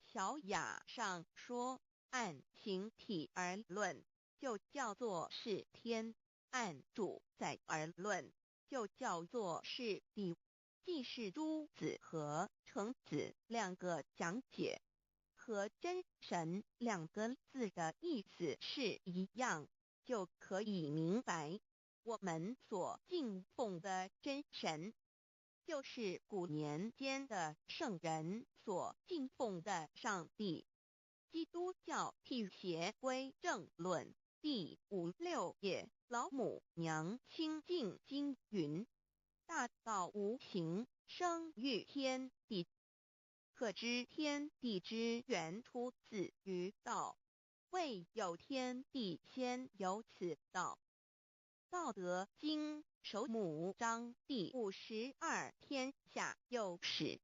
S1: 小雅上说按形体而论，就叫做是天；按主宰而论，就叫做是地。既是诸子和程子两个讲解，和真神两个字的意思是一样，就可以明白，我们所敬奉的真神，就是古年间的圣人所敬奉的上帝。基督教辟邪归正论第56页，老母娘清净经云：大道无形，生育天地，可知天地之源出自于道，未有天地，先有此道。道德经首母章第52，天下有始，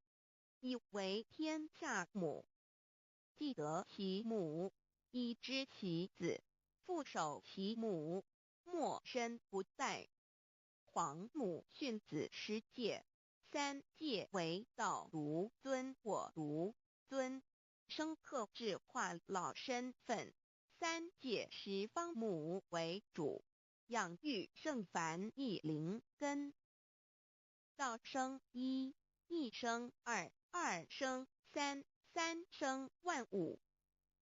S1: 以为天下母。既得其母，以知其子，父守其母，莫身不在。皇母训子十戒，三戒为道独尊我独尊，生克制化老身份。三戒十方母为主，养育圣凡一灵根。道生一，一生二，二生三，三生万物。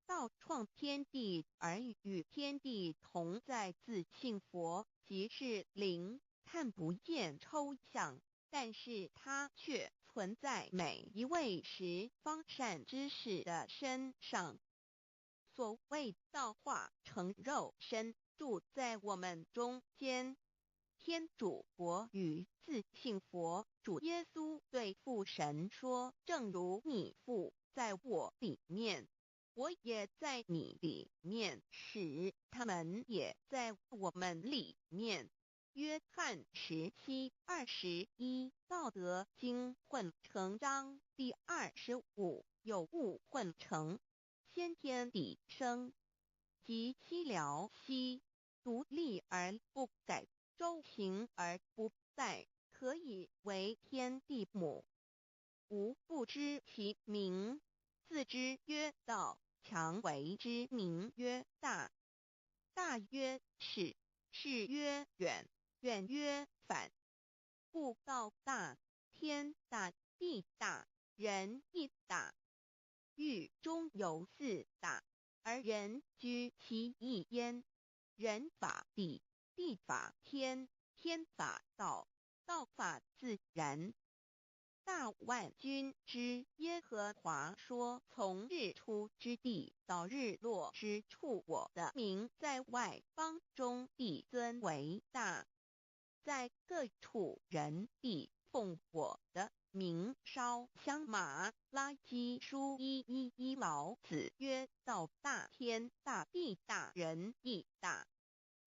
S1: 道创天地而与天地同在，自性佛，即是灵，看不见抽象，但是它却存在每一位十方善知识的身上。所谓道化成肉身，住在我们中间。天主国与自性佛主耶稣对父神说：正如你父在我里面，我也在你里面，使他们也在我们里面。约翰17:21，道德经混成章第25，有物混成，先天地生，即其寥兮，独立而不改，周行而不殆，可以为天地母。吾不知其名，自之曰道，强为之名曰大。大曰始，始曰远，远曰反。故道大，天大，地大，人亦大。域中有四大，而人居其一焉。人法地，地法天，天法道，道法自然。大万军之耶和华说：从日出之地到日落之处，我的名在外邦中必尊为大。在各处人必奉我的名烧香马拉基书1:11，老子曰：道大，天大，地大，人亦大。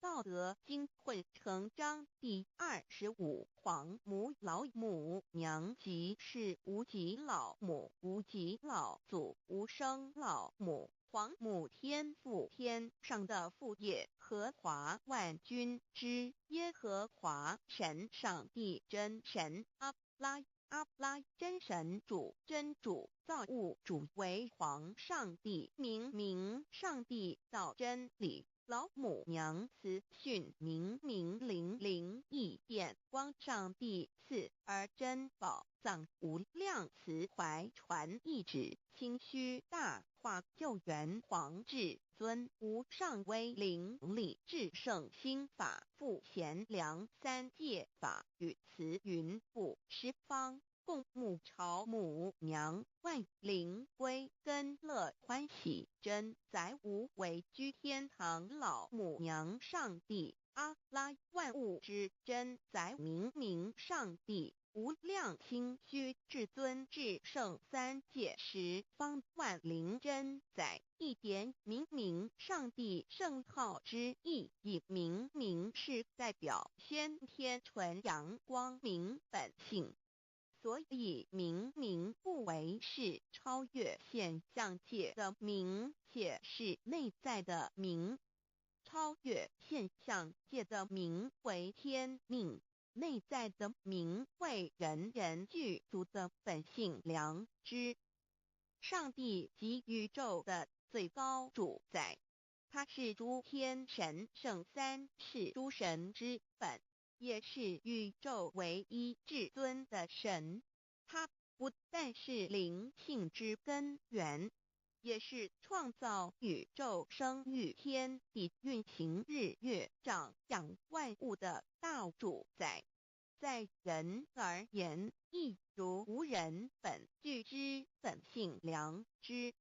S1: 道德经混成章第25，皇母老母娘即是无极老母，无极老祖，无生老母。皇母天父，天上的父，耶和华万军之耶和华神，上帝真神，阿拉真神主，真主，造物主，为皇上帝，明上帝造真理。老母娘慈训明灵义电光，上帝赐而珍宝藏，无量慈怀传一旨，清虚大化，救援皇至尊，无上威灵力，至圣心法，复贤良，三界法与慈云布十方，共沐朝母娘，万灵归根乐欢喜，真载无为居天堂，老母娘上帝，阿拉万物之真载，明上帝，无量清虚至尊至圣，三界十方万灵真载，一点明上帝圣号之意，以明是代表先天纯阳光明本性。所以明不为是超越现象界的明，且是内在的明。超越现象界的明为天命，内在的明为人具足的本性良知。上帝即宇宙的最高主宰，他是诸天神圣三世诸神之本，也是宇宙唯一至尊的神。他不但是灵性之根源，也是创造宇宙生育天地运行日月长养万物的大主宰。在人而言，亦如无人本具之本性良知，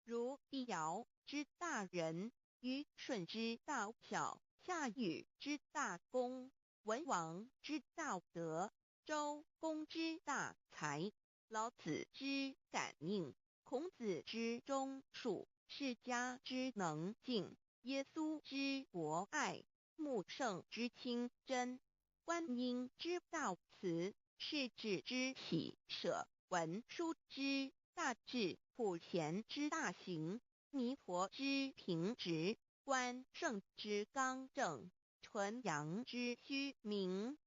S1: 如帝尧之大仁，虞舜之道巧，夏禹之大功，文王之道德，周公之大才，老子之感应，孔子之忠恕，释迦之能静，耶稣之博爱，穆圣之清真，观音之道慈，世子之喜舍，文殊之大智，普贤之大行，弥陀之平直，关圣之刚正，纯阳之虚明，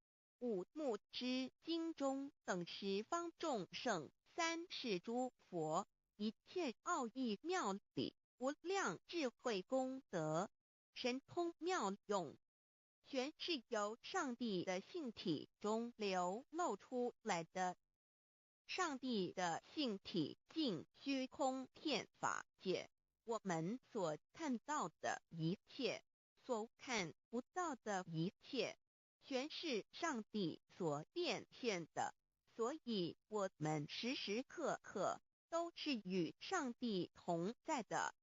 S1: 五目之精中，等十方众圣，三世诸佛，一切奥义妙理，无量智慧功德，神通妙用，全是由上帝的性体中流露出来的。上帝的性体尽虚空遍法界，我们所看到的一切，所看不到的一切，全是上帝所变现的，所以我们时时刻刻都是与上帝同在的。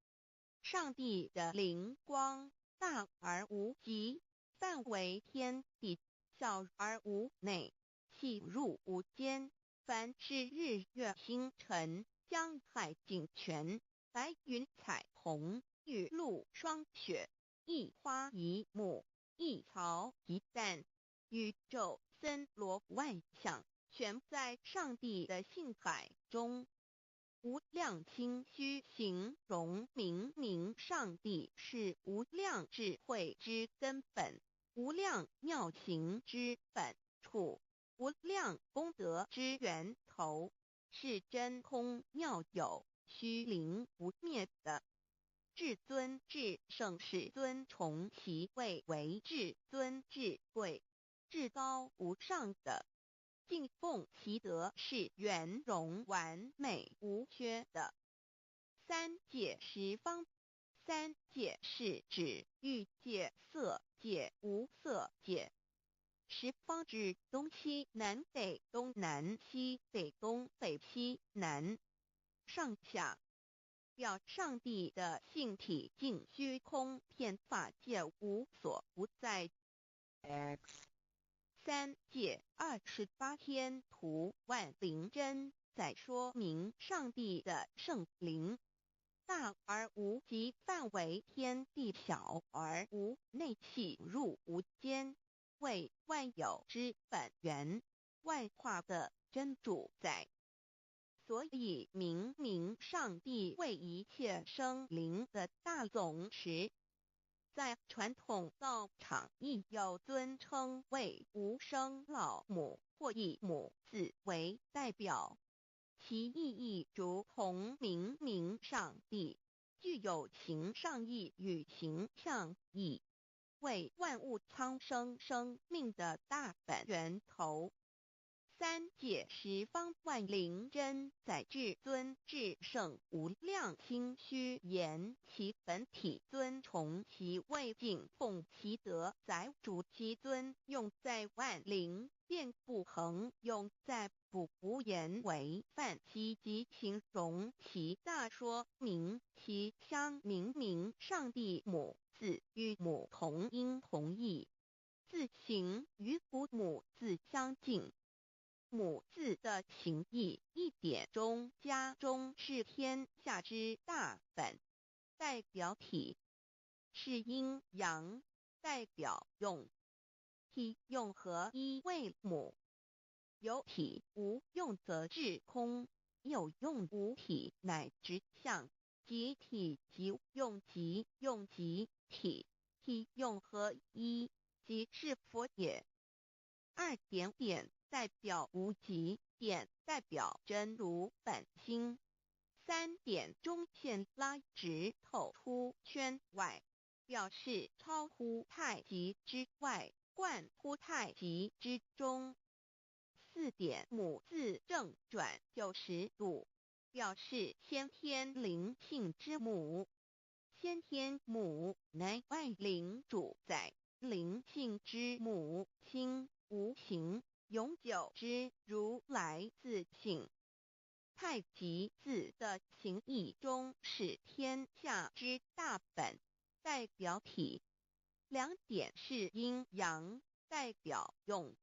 S1: 上帝的灵光大而无极，范围天地，小而无内，细入无间。凡是日月星辰、江海井泉、白云彩虹、雨露霜雪，一花一木，一草一蛋，宇宙森罗万象，全在上帝的性海中。无量清虚形容明明上帝是无量智慧之根本，无量妙行之本处，无量功德之源头，是真空妙有，虚灵不灭的。至尊至圣世尊崇其位为至尊至贵，至高无上的。敬奉其德是圆融完美无缺的。三界十方，三界是指欲界、色界、无色界。十方指东西南北东南西北东北西南上下，表上帝的性体尽虚空遍法界无所不在。
S8: X
S1: 三界28天图万灵真，在说明上帝的圣灵大而无极，范围天地，小而无内，细入无间，为万有之本源，万化的真主宰。所以明明上帝为一切生灵的大总持，在传统道场亦有尊称为无生老母或以母字为代表，其意义如同明明上帝具有形上义与形象义，为万物苍生生命的大本源头。三界十方万灵真，在至尊至圣无量清虚言其本体尊崇其位，敬奉其德，载主其尊，用在万灵，遍不恒，用在不无言为范积极形容其大，说明其相明明上帝母字与母同音同义，字形与古母字相近。母字的情义，一点中加中是天下之大本，代表体；是阴阳，代表用。体用合一为母，有体无用则至空，有用无体乃直相。即体即用，即用即体，体用合一，即是佛也。二点点代表无极，点代表真如本心。三点中线拉直透出圈外，表示超乎太极之外，贯乎太极之中。4点母字正转90度，表示先天灵性之母。先天母乃外灵主宰，灵性之母清无形，永久之如来自性。太极字的形义中是天下之大本，代表体。2点是阴阳，代表用。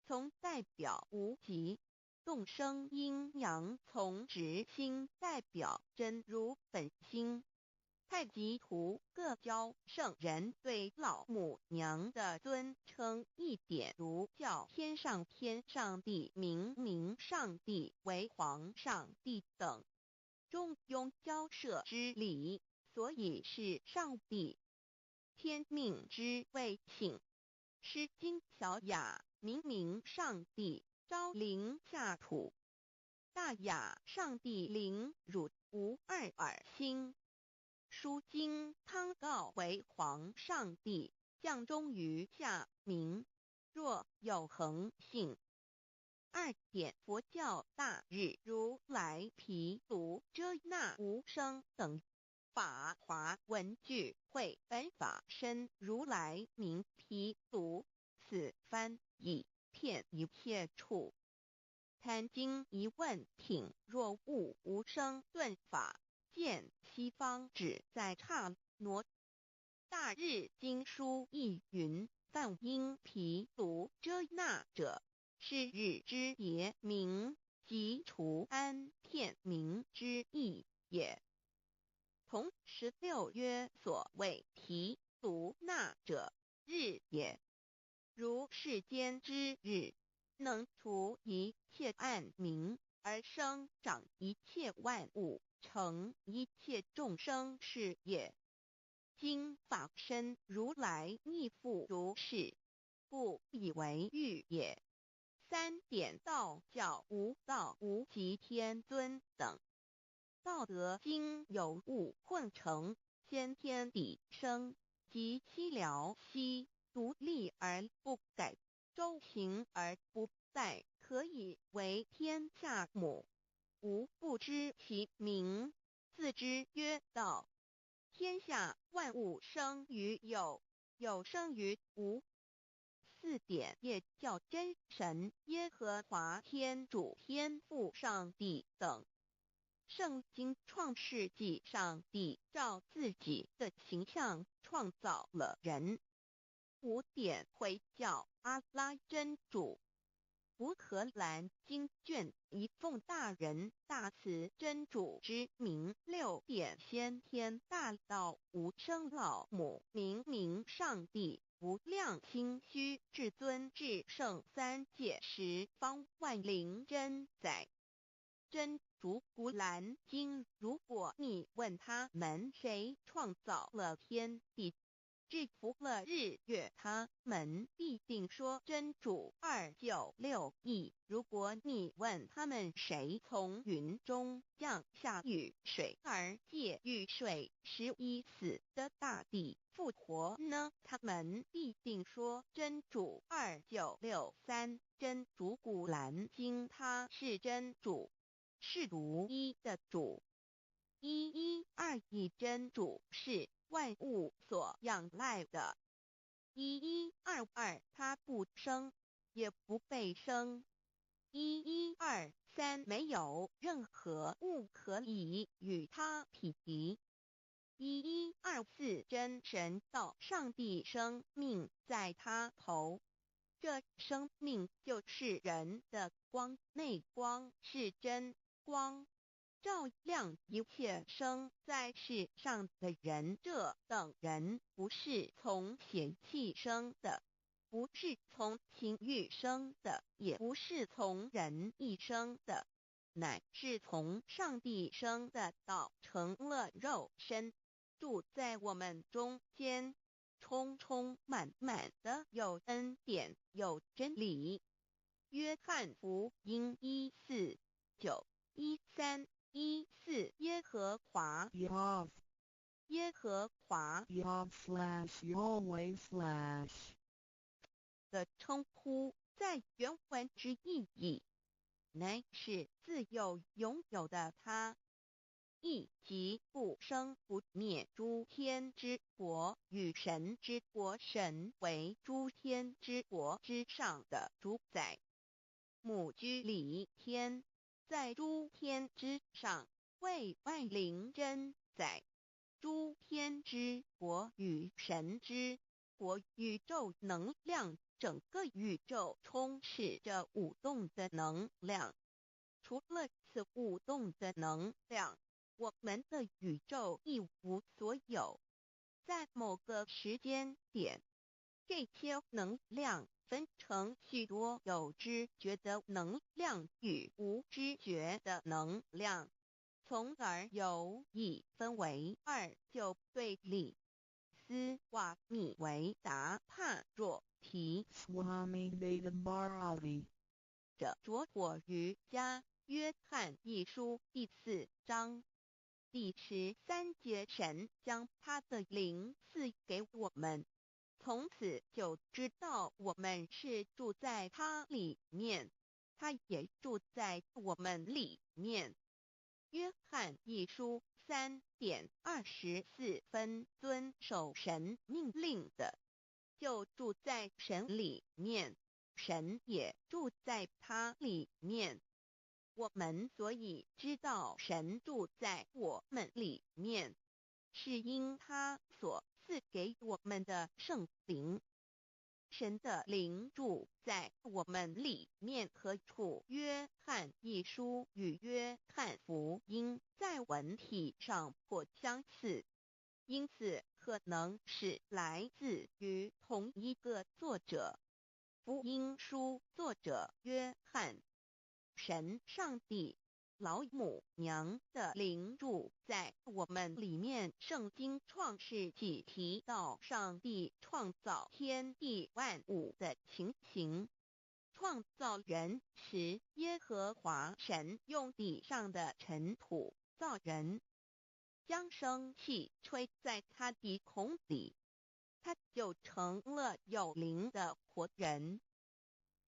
S1: 从代表无极，动生阴阳从直心，代表真如本心。太极图各教圣人对老母娘的尊称1点如叫天上帝、明上帝为皇上帝等，中庸交涉之礼，所以是上帝。天命之谓请，诗经小雅明上帝，昭灵下土。大雅上帝灵汝无二耳心。书经汤告为皇上帝，降忠于下民，若有恒性。2点佛教大日如来毗卢遮那无生等法华文具会本法身如来名毗卢，此翻译遍一切处。坛经一问挺，若悟无生顿法，见西方只在刹那。大日经书亦云，梵音毗卢遮那者，是日之别名，即除安片名之意也。同16曰所谓毗卢那者，日也。如世间之日，能除一切暗明，而生长一切万物，成一切众生是也。今法身如来亦复如是，故以为喻也。3点道教无道无极天尊等。道德经有物混成，先天地生，即七辽息，独立而不改，周行而不殆，可以为天下母。吾不知其名，自之曰道。天下万物生于有，有生于无。4点也叫真神、耶和华天主、天父上帝等。圣经创世纪，上帝照自己的形象创造了人。5点回教阿拉真主。乌克兰经卷一奉大人大慈真主之名。6点先天大道无生老母明上帝无量心虚至尊至圣三界十方万灵真宰。真主古兰经，如果你问他们谁创造了天地，制服了日月，他们必定说真主296亿。如果你问他们谁从云中降下雨水而借雨水使已死的大地复活呢，他们必定说真主2963。真主古兰经，他是真主，是独一的主。112真主是万物所仰赖的。1122他不生，也不被生。1123没有任何物可以与他匹敌。1124真神道上帝生命在他头，这生命就是人的光，内光是真光，照亮一切生在世上的人。这等人不是从血气生的，不是从情欲生的，也不是从人意生的，乃是从上帝生的道成了肉身，住在我们中间，充充满满的有恩典有真理。约翰福音1491314耶和华
S8: Yav
S1: 耶和华
S8: Yav / Yahweh /
S1: 的称呼，在原文之意义，乃是自有拥有的他，亦即不生不灭诸天之国与神之国，神为诸天之国之上的主宰，母居里天，在诸天之上，为外灵真宰。诸天之国与神之国，宇宙能量，整个宇宙充斥着舞动的能量。除了此舞动的能量，我们的宇宙一无所有。在某个时间点，这些能量分成许多有知觉的能量与无知觉的能量，从而有一分为二就对立。斯瓦米维达帕若提
S8: Swami Vedabharati
S1: 者着火于加约翰一书第4章第13节，神将他的灵赐给我们，从此就知道我们是住在他里面，他也住在我们里面。约翰一书3:24，遵守神命令的，就住在神里面，神也住在他里面。我们所以知道神住在我们里面，是因他所赐给我们的圣灵。神的灵住在我们里面，何处？约翰一书与约翰福音在文体上颇相似，因此可能是来自于同一个作者。福音书作者约翰，神上帝老母娘的灵住在我们里面。圣经创世纪提到上帝创造天地万物的情形，创造人时，耶和华神用地上的尘土造人，将生气吹在他鼻孔里，他就成了有灵的活人。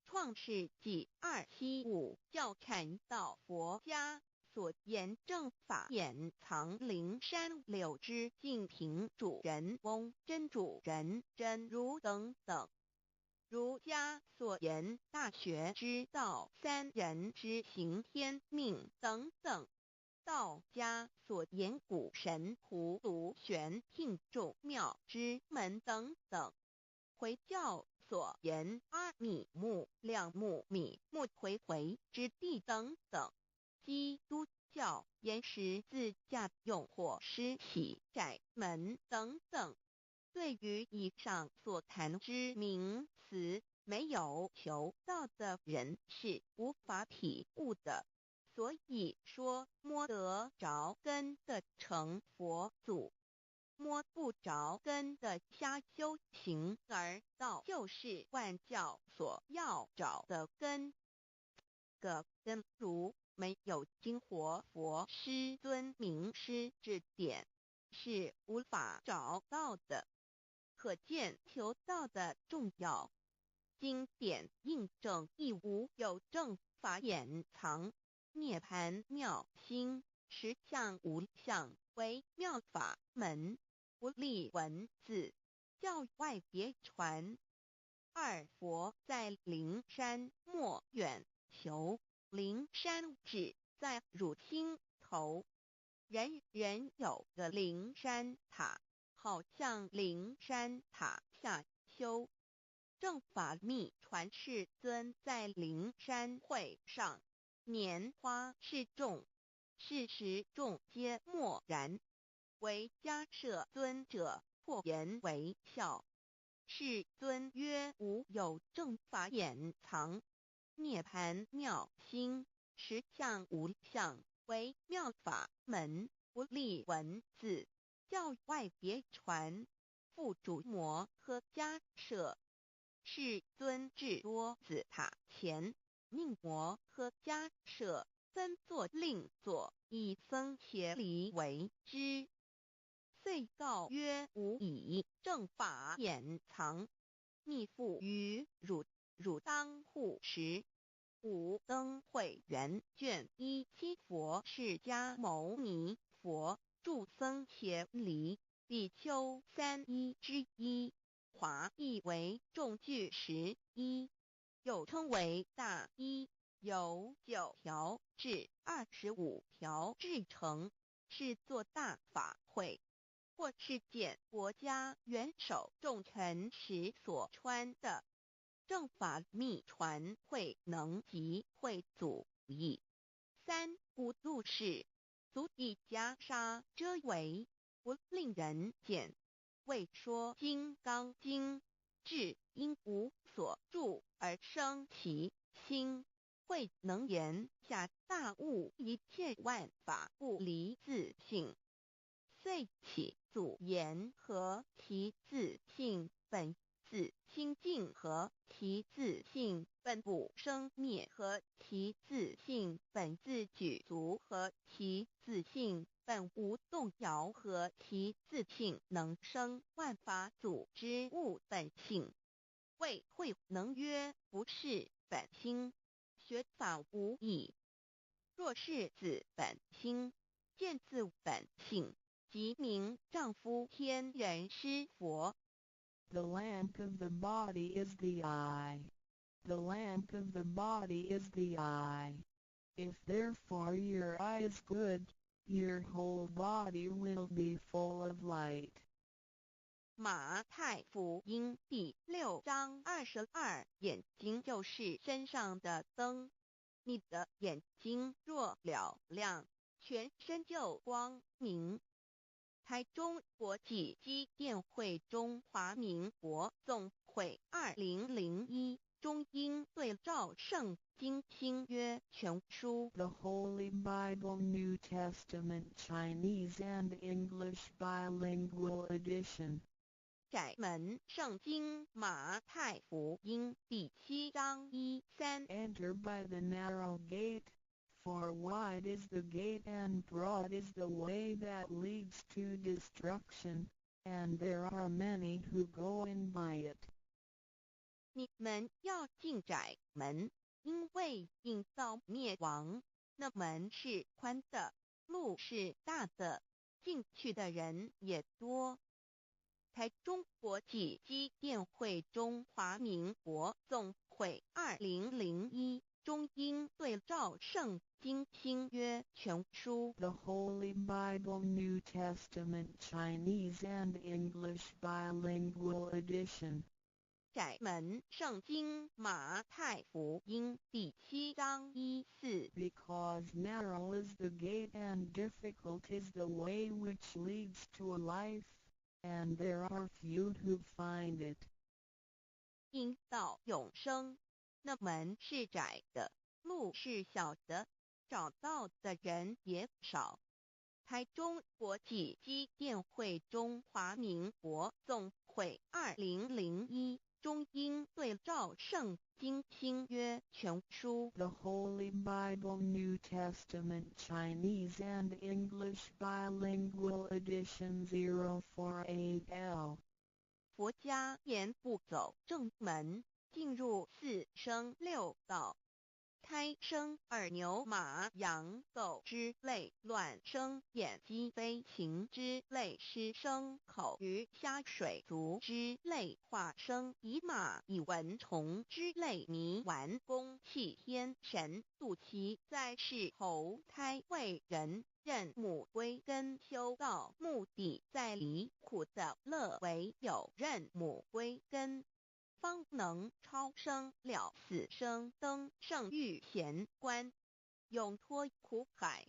S1: 创世纪2:75教阐到佛家所言正法掩藏灵山柳之净瓶主人翁真主人真如等等，儒家所言大学之道三人之行天命等等，道家所言古神荼毒玄牝众妙之门等等，回教所言阿米木亮木米木回回之地等等，基督教言十字架用火施洗窄门等等。对于以上所谈之名词，没有求道的人是无法体悟的。所以说摸得着根的成佛祖，摸不着根的瞎修行而道，就是万教所要找的根。个根如没有经活佛师尊名师指点，是无法找到的。可见求道的重要。经典印证亦无有正法掩藏，涅盘妙心，实相无相，为妙法门，不立文字，教外别传。二佛在灵山莫远求，灵山只在汝心头，人人有个灵山塔，好像灵山塔下修。正法密传世尊在灵山会上，拈花示众，是时众皆默然，唯迦摄尊者破颜为笑。世尊曰：无有正法掩藏，涅盘妙心，实相无相，为妙法门，不立文字，教外别传。复主摩诃迦摄，世尊至多子塔前，命摩诃迦摄分作另作，以僧伽梨为之。遂告曰：无以正法掩藏，密附于汝当户时。五灯会元卷一七佛释迦牟尼佛著僧伽梨比丘3之一，华译为众句11，又称为大一，由9条至25条制成，是作大法会，或是见国家元首重臣时所穿的。正法密传会能及会祖义。3. 五度世，足以袈裟遮为，不令人见。为说金刚经，至因无所住而生其心，会能言下大悟一切万法不离自性，遂起祖言和其自性本自清净和其自性本不生灭和其自性本自具足和其自性本无动摇和其自性能生万法组之物本性。谓会能曰不是本心，学法无益。若是自本心，见自本性，即名丈夫天人师佛。
S8: The lamp of the body is the eye. The lamp of the body is the eye. If therefore your eye is good, your whole body will be full of light.
S1: 马太福音第6章22，眼睛就是身上的灯。你的眼睛若了亮，全身就光明。台中国际机电会中华民国总会2001中英对照圣经新约全书
S8: The Holy Bible New Testament Chinese and English Bilingual Edition.
S1: 窄门圣经马太福音第7章1-3
S8: Enter by the narrow gate, for wide is the gate and broad is the way that leads to destruction, and there are many who go in by it.
S1: 你们要进窄门，因为引到灭亡。那门是宽的，路是大的，进去的人也多。台中国际机电会中华民国总会2001中英对照圣经新约全书
S8: The Holy Bible New Testament Chinese and English Bilingual Edition.
S1: 窄门圣经马太福音第7章1-4
S8: Because narrow is the gate and difficult is the way which leads to life, and there are few who find it.
S1: 因到永生，那门是窄的，路是小的，找到的人也少。台中国际机电会中华民国总会2001中英对照圣经新约全书
S8: The Holy Bible New Testament Chinese and English Bilingual Edition 048L.
S1: 佛家言不走正门，进入4生6道。胎生耳牛马羊狗之类，卵生眼鸡飞禽之类，湿生口鱼虾水族之类，化生以马以蚊虫之类，迷顽公气天神度其在世投胎为人，任母归根修道，目的在离苦的乐，唯有任母归根，方能超生了死生，登圣域贤官，永脱苦海。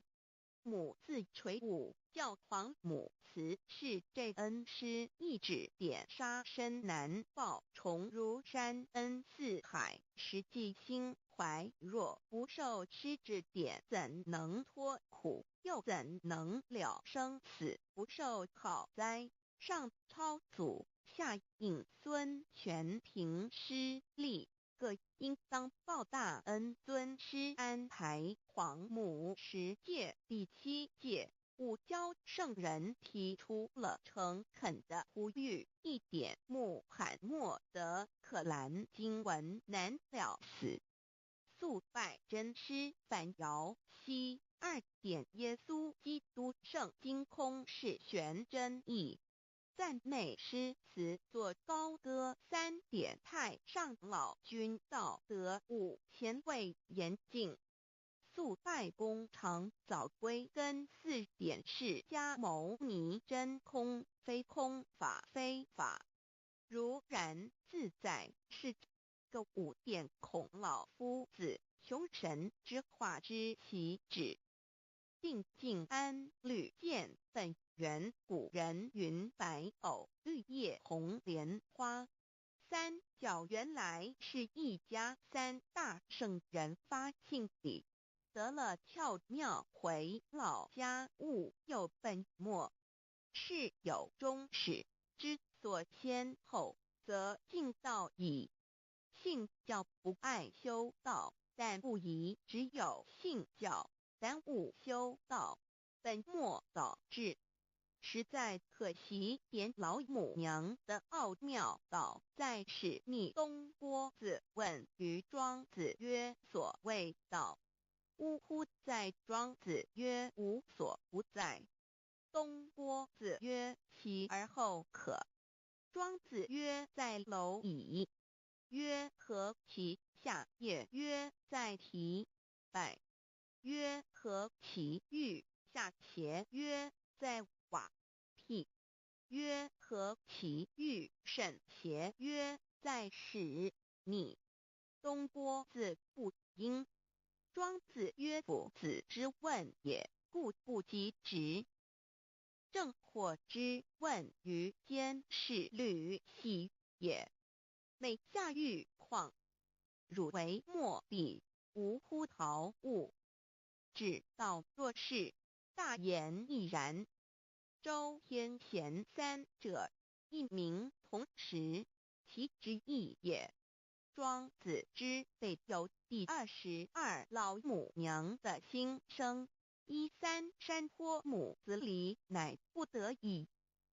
S1: 母自垂武，教皇母慈是这恩师，一指点杀身难报，重如山恩似海，实际心怀若不受师指点，怎能脱苦？又怎能了生死？不受好哉！上超祖，下应孙，全凭师力，各应当报大恩。尊师安排皇母10届，第7届悟教圣人提出了诚恳的呼吁，一点穆罕默德可兰经文难了死。肃拜真师反摇西2点耶稣基督圣经空是玄真义。赞美诗词作高歌3点太上老君道德5前卫严谨。肃拜功常早归根4点释迦牟尼真空非空法非法如然自在是个5点孔老夫子雄神之化之其旨。定静安绿见本源古人云白藕绿叶红莲花。三角原来是一家3大圣人发信里得了巧妙回老家务又本末，是有终始之所先后，则敬道矣。信教不爱修道，但不宜只有信教，耽误修道，本末倒置。实在可惜，点老母娘的奥妙道在使密东郭子问于庄子曰：所谓道，呜呼！在庄子曰：无所不在。东郭子曰：其而后可。庄子曰：在蝼蚁。曰：何其下也？曰：在蹄。百。曰：何其欲下且？曰：在瓦辟。曰：何其欲甚且？曰：在使逆。东郭子不应。庄子曰：夫子之问也，故不及直。正或之问于监视律系也。每下欲况，汝为莫必，无乎陶物。只道若是，大言亦然。周天贤3者，一名同时，其之义也。庄子之备有第22老母娘的心声，13山坡母子里乃不得已。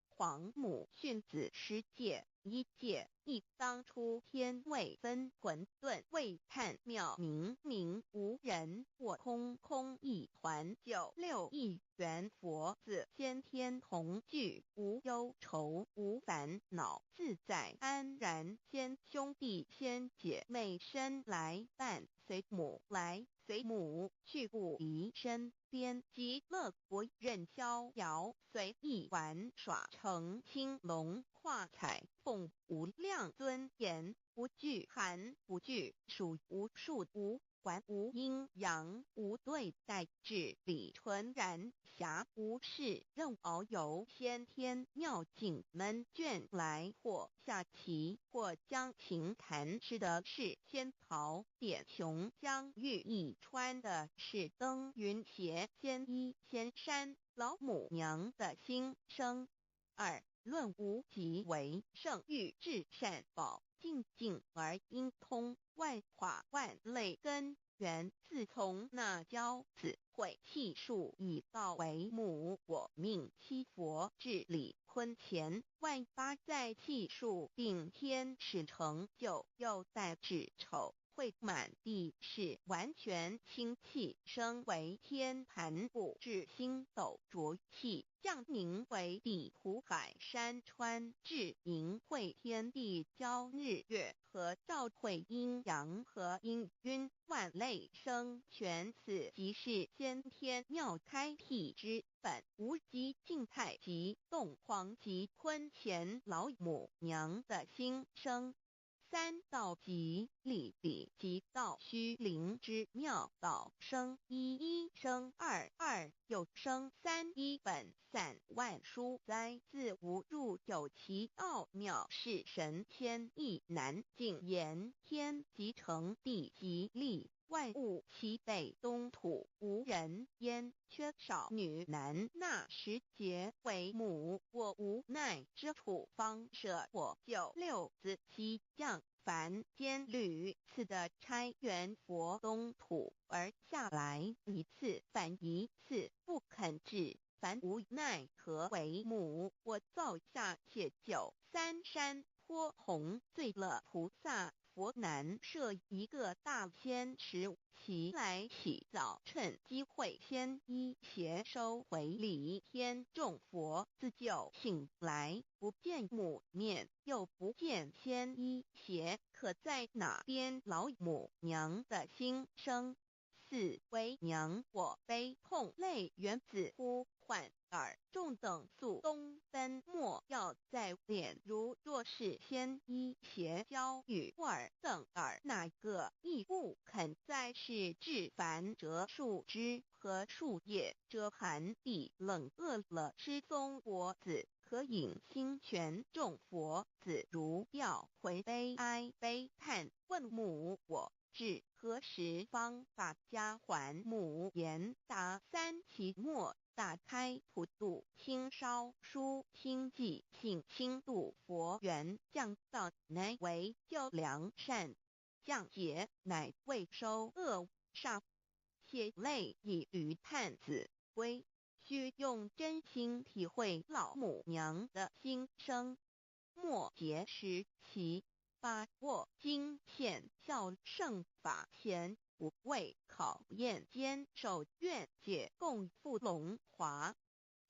S1: 皇母训子10戒，1戒亦当初天未分混沌，未探妙明明无人，或空空一团，96亿元佛子先天同聚，无忧愁无烦恼，自在安然。先兄弟先姐妹生来伴，随母来随母去，不离身边。极乐国任逍遥，随意玩耍，成青龙画彩凤，无量尊严，不惧寒不惧暑，无数无还无阴阳，无对待，至理纯然，暇无事任遨游。先天妙境门卷来，或下棋，或将琴弹，吃的是仙桃点琼浆玉一穿的是登云鞋仙衣仙山。老母娘的心声。2论无极为圣欲至善宝，静静而应通，万化万类根源，自从那骄子会气数以道为母，我命七佛治理坤乾，万八在气数并天使成就，又待至丑会满地是完全清气，升为天盘部，至星斗浊气，降凝为地土海山川，至明会天地交日月和照会阴阳和阴晕，万类生全，此即是先天妙开辟之本，无极静态及动黄及坤乾老母娘的心声。3道即理理即道虚灵之妙道，生一生二又生3，一本散万殊哉，自无入有其奥妙，是神天意难尽言。天即成地即立，万物其北东土，无人焉，缺少女男，纳10节为母，我无奈之处，方舍我96子西降凡间屡次的差援佛东土，而下来一次反一次，不肯治。凡无奈何为母，我造下且就三山坡洪罪了菩萨。佛南设一个大仙池，其来起早，趁机会先一邪收回礼天众佛自救醒来，不见母面，又不见先一邪，可在哪边老母娘的心生？四为娘我悲痛泪源自呼唤耳众等速东奔，莫要再敛。如若是先一邪教与尔等耳哪个亦不肯再是至凡折树枝和树叶，遮寒地冷饿了失踪佛子，可引心泉众佛子如调回悲哀悲叹，问母我至何时方把家还母？言答三期末，打开普度清烧书清寂性清度佛缘，降道乃为救良善，降劫乃为收恶煞，血泪以余叹子归。须用真心体会老母娘的心声，末节时期，把握经现效圣法前，不畏考验，坚守愿解共赴龙华。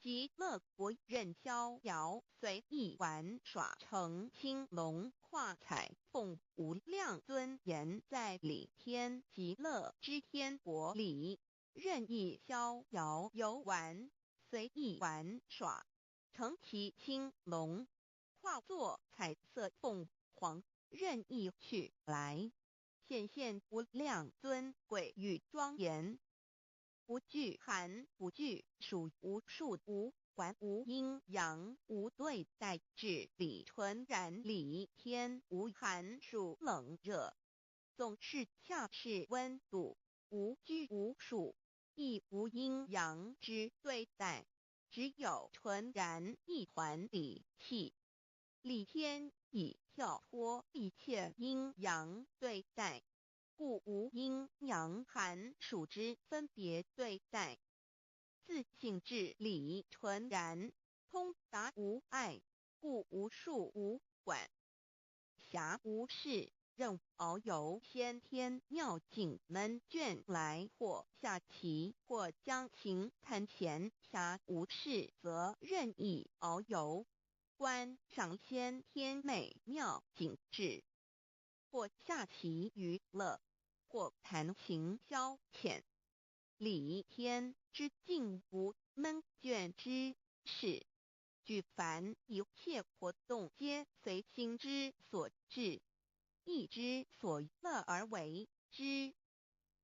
S1: 极乐国任逍遥，随意玩耍，成青龙化彩凤，无量尊严在里天极乐之天国里，任意逍遥游玩，随意玩耍，成其青龙，化作彩色凤凰，任意去来，显现无量尊贵与庄严。不惧寒，不惧暑，无数无管，无阴阳，无对待，至理纯然理天，无寒暑冷热，总是恰是温度，无拘无束，亦无阴阳之对待，只有纯然一团理气。理天以跳脱一切阴阳对待，故无阴阳寒暑之分别对待，自性至理纯然，通达无碍，故无束无管，暇无事，任遨游先天妙境门卷来，或下棋，或将琴弹弦，暇无事则任意遨游，观赏先天美妙景致，或下棋娱乐，或弹琴消遣。理天之境无闷倦之事，举凡一切活动皆随心之所至，意之所乐而为之。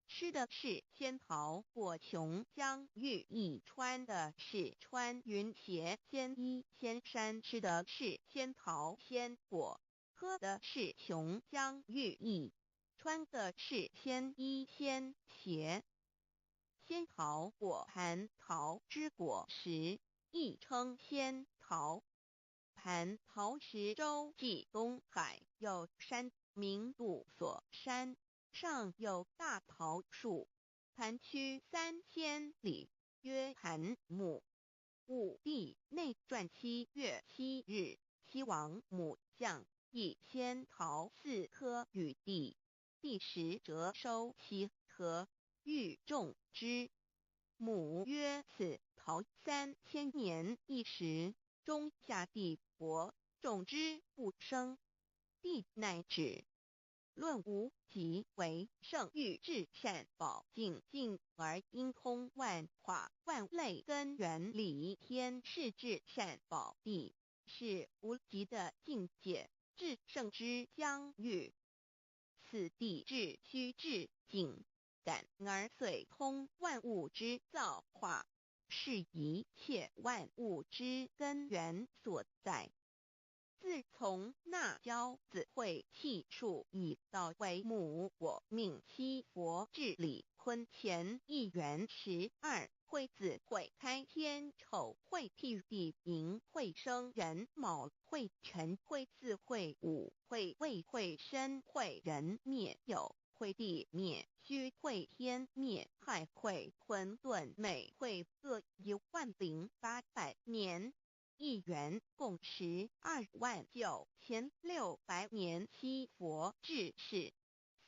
S1: 吃的是仙桃果琼浆玉液，穿的是穿云鞋仙衣仙衫，吃的是仙桃仙果，喝的是琼浆玉液，穿的是仙衣仙鞋。仙桃果蟠桃之果实，亦称仙桃。蟠桃实洲际东海有山，名度所山，上有大桃树，盘曲3000里，曰盘木。武帝内传7月7日，西王母降，以仙桃4颗与帝，帝时折收其核，欲种之。母曰：此桃3000年一时，中下地薄，种之不生。帝乃止。论无极为圣欲至善宝净净而应通万化万类根源理天是至善宝地，是无极的境界，至圣之疆域。此地至虚至境感而遂通万物之造化，是一切万物之根源所在。自从那骄子会气数以道为母，我命七佛治理坤乾一元12，会子会开天丑，会替地寅，会生人卯，会辰，会巳，会午，会未，会申，会壬灭酉。会地灭，虚会天灭，亥会混沌，每会各10800年。1元共129600年。七佛治世。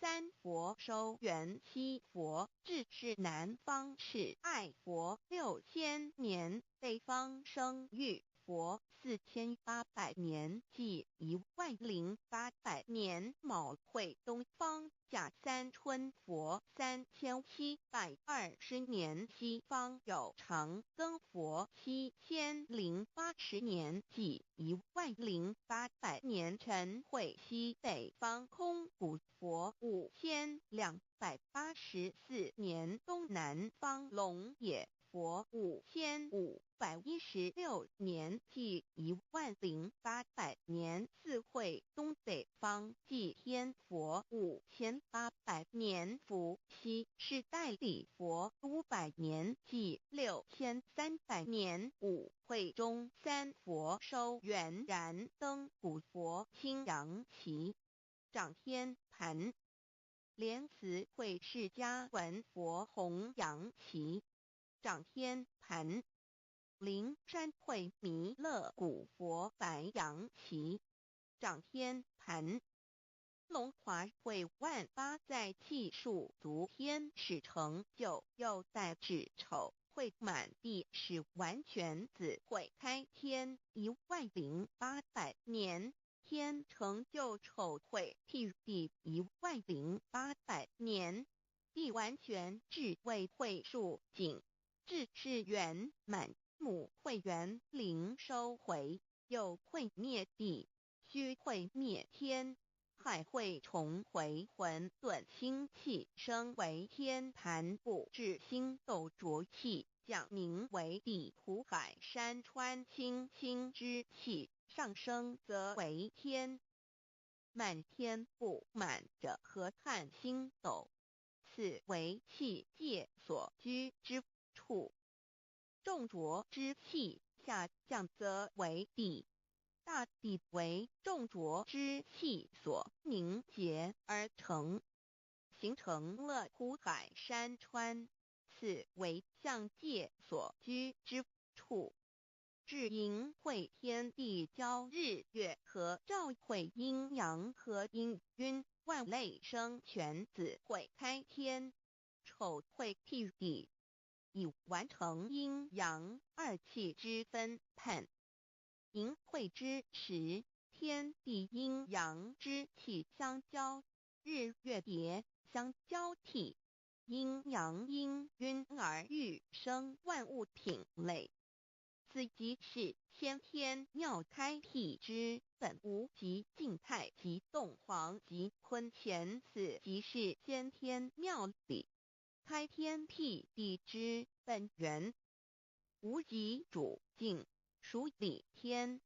S1: 三佛收元七佛治世，南方是爱佛6000年，北方生玉佛4800年，即10800年。卯会东方甲三春佛3720年，西方有长庚佛7080年，即10800年。辰会西北方空谷佛5284年，东南方龙野佛5516年，即10800年。四会东北方祭天佛5800年，伏羲是代理佛500年，即6300年。五会中三佛收元燃灯古佛青阳旗，掌天盘。莲慈会释迦文佛红阳旗，掌天盘。灵山会弥勒古佛白阳旗，掌天盘。龙华会万八在气数足天使成就，又带至丑会满地是完全子会开天10800年。天成就丑会譬地10800年，地完全至为会数尽，至是圆满。母会元灵收回，又会灭地，虚会灭天，亥会重回混沌星气，生为天盘部，至星斗浊气，讲名为地土海山川清清之气，上升则为天。满天不满者河汉星斗，此为气界所居之处。重浊之气下降则为地，大地为重浊之气所凝结而成，形成了土海山川，此为象界所居之处。至阴会天地交日月和照会阴阳和阴晕，万类生全子会开天。丑会譬地，已完成阴阳二气之分判。寅会之时，天地阴阳之气相交，日月叠相交替，阴阳阴晕而育生万物品类。此即是先天妙开辟之本无极静态及动黄及坤乾，此即是先天妙理开天辟地之本源。无极主静，属理天；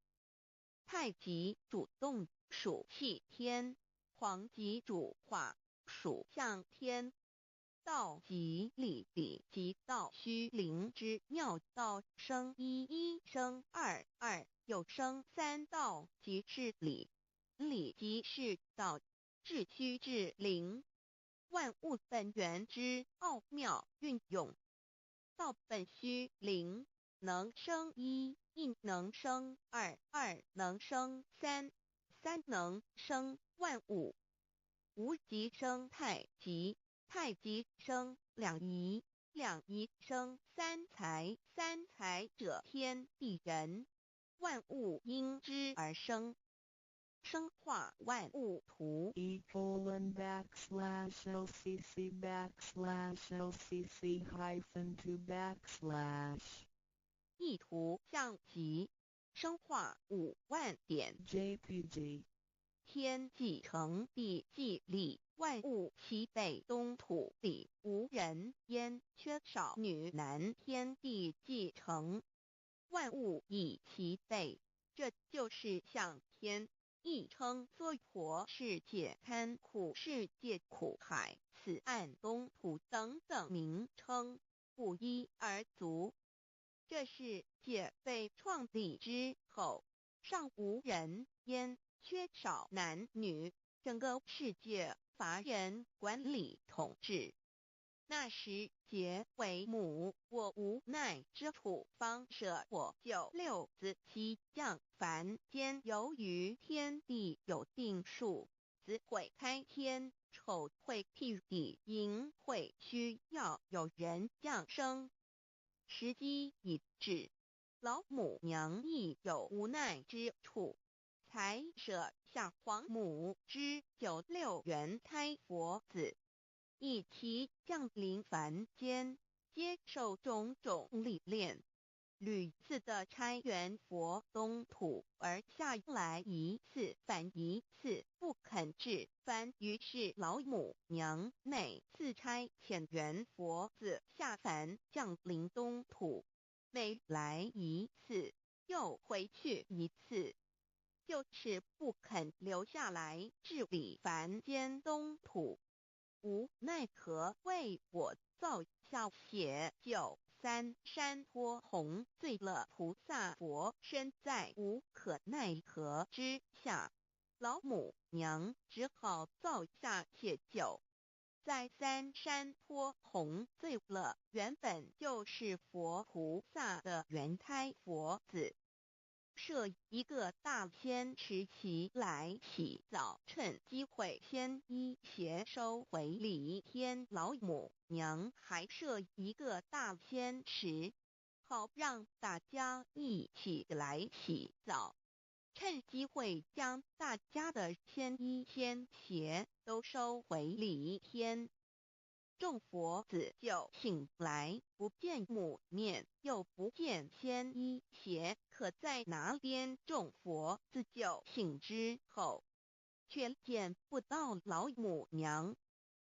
S1: 太极主动，属气天；黄极主化，属象天。道即理，理即道虚灵之妙道，生一，一生二，二又生三，道即是理，理即是道，至虚至灵，万物本源之奥妙运用。道本虚灵，能生一，一能生二，二能生三，三能生万物。无极生太极，太极生两仪，两仪生三才，三才者天地人，万物因之而生，生化万物图。
S8: ://LCC_LCC_2/
S1: 意图象极，生化5万点
S8: JPG
S1: 天既成地既立，万物其北东土地无人焉，缺少女男，天地既成，万物以其北，这就是象天。亦称娑婆世界、堪苦世界、苦海、此岸东土等等名称，不一而足。这世界被创立之后，尚无人焉，缺少男女，整个世界乏人管理统治。那时桀为母，我无奈之处，方舍我九六子七降凡间。由于天地有定数，子会开天，丑会辟地，寅会需要有人降生。时机已至，老母娘亦有无奈之处，才舍下皇母之九六元胎佛子，以其降临凡间，接受种种历练，屡次的差援佛东土而下来一次反一次不肯至凡，于是老母娘每次差遣援佛子下凡降临东土，每来一次又回去一次，就是不肯留下来治理凡间东土。无奈何为我造下血救三山托洪罪了菩萨佛，身在无可奈何之下，老母娘只好造下血救。在三山托洪罪了原本就是佛菩萨的原胎佛子，设一个大仙池期来洗澡，趁机会先一邪收回礼天。老母娘还设一个大仙池，好让大家一起来洗澡，趁机会将大家的千衣千鞋都收回礼天。众佛子就醒来，不见母面，又不见千衣鞋，可在哪边？众佛子就醒之后，却见不到老母娘，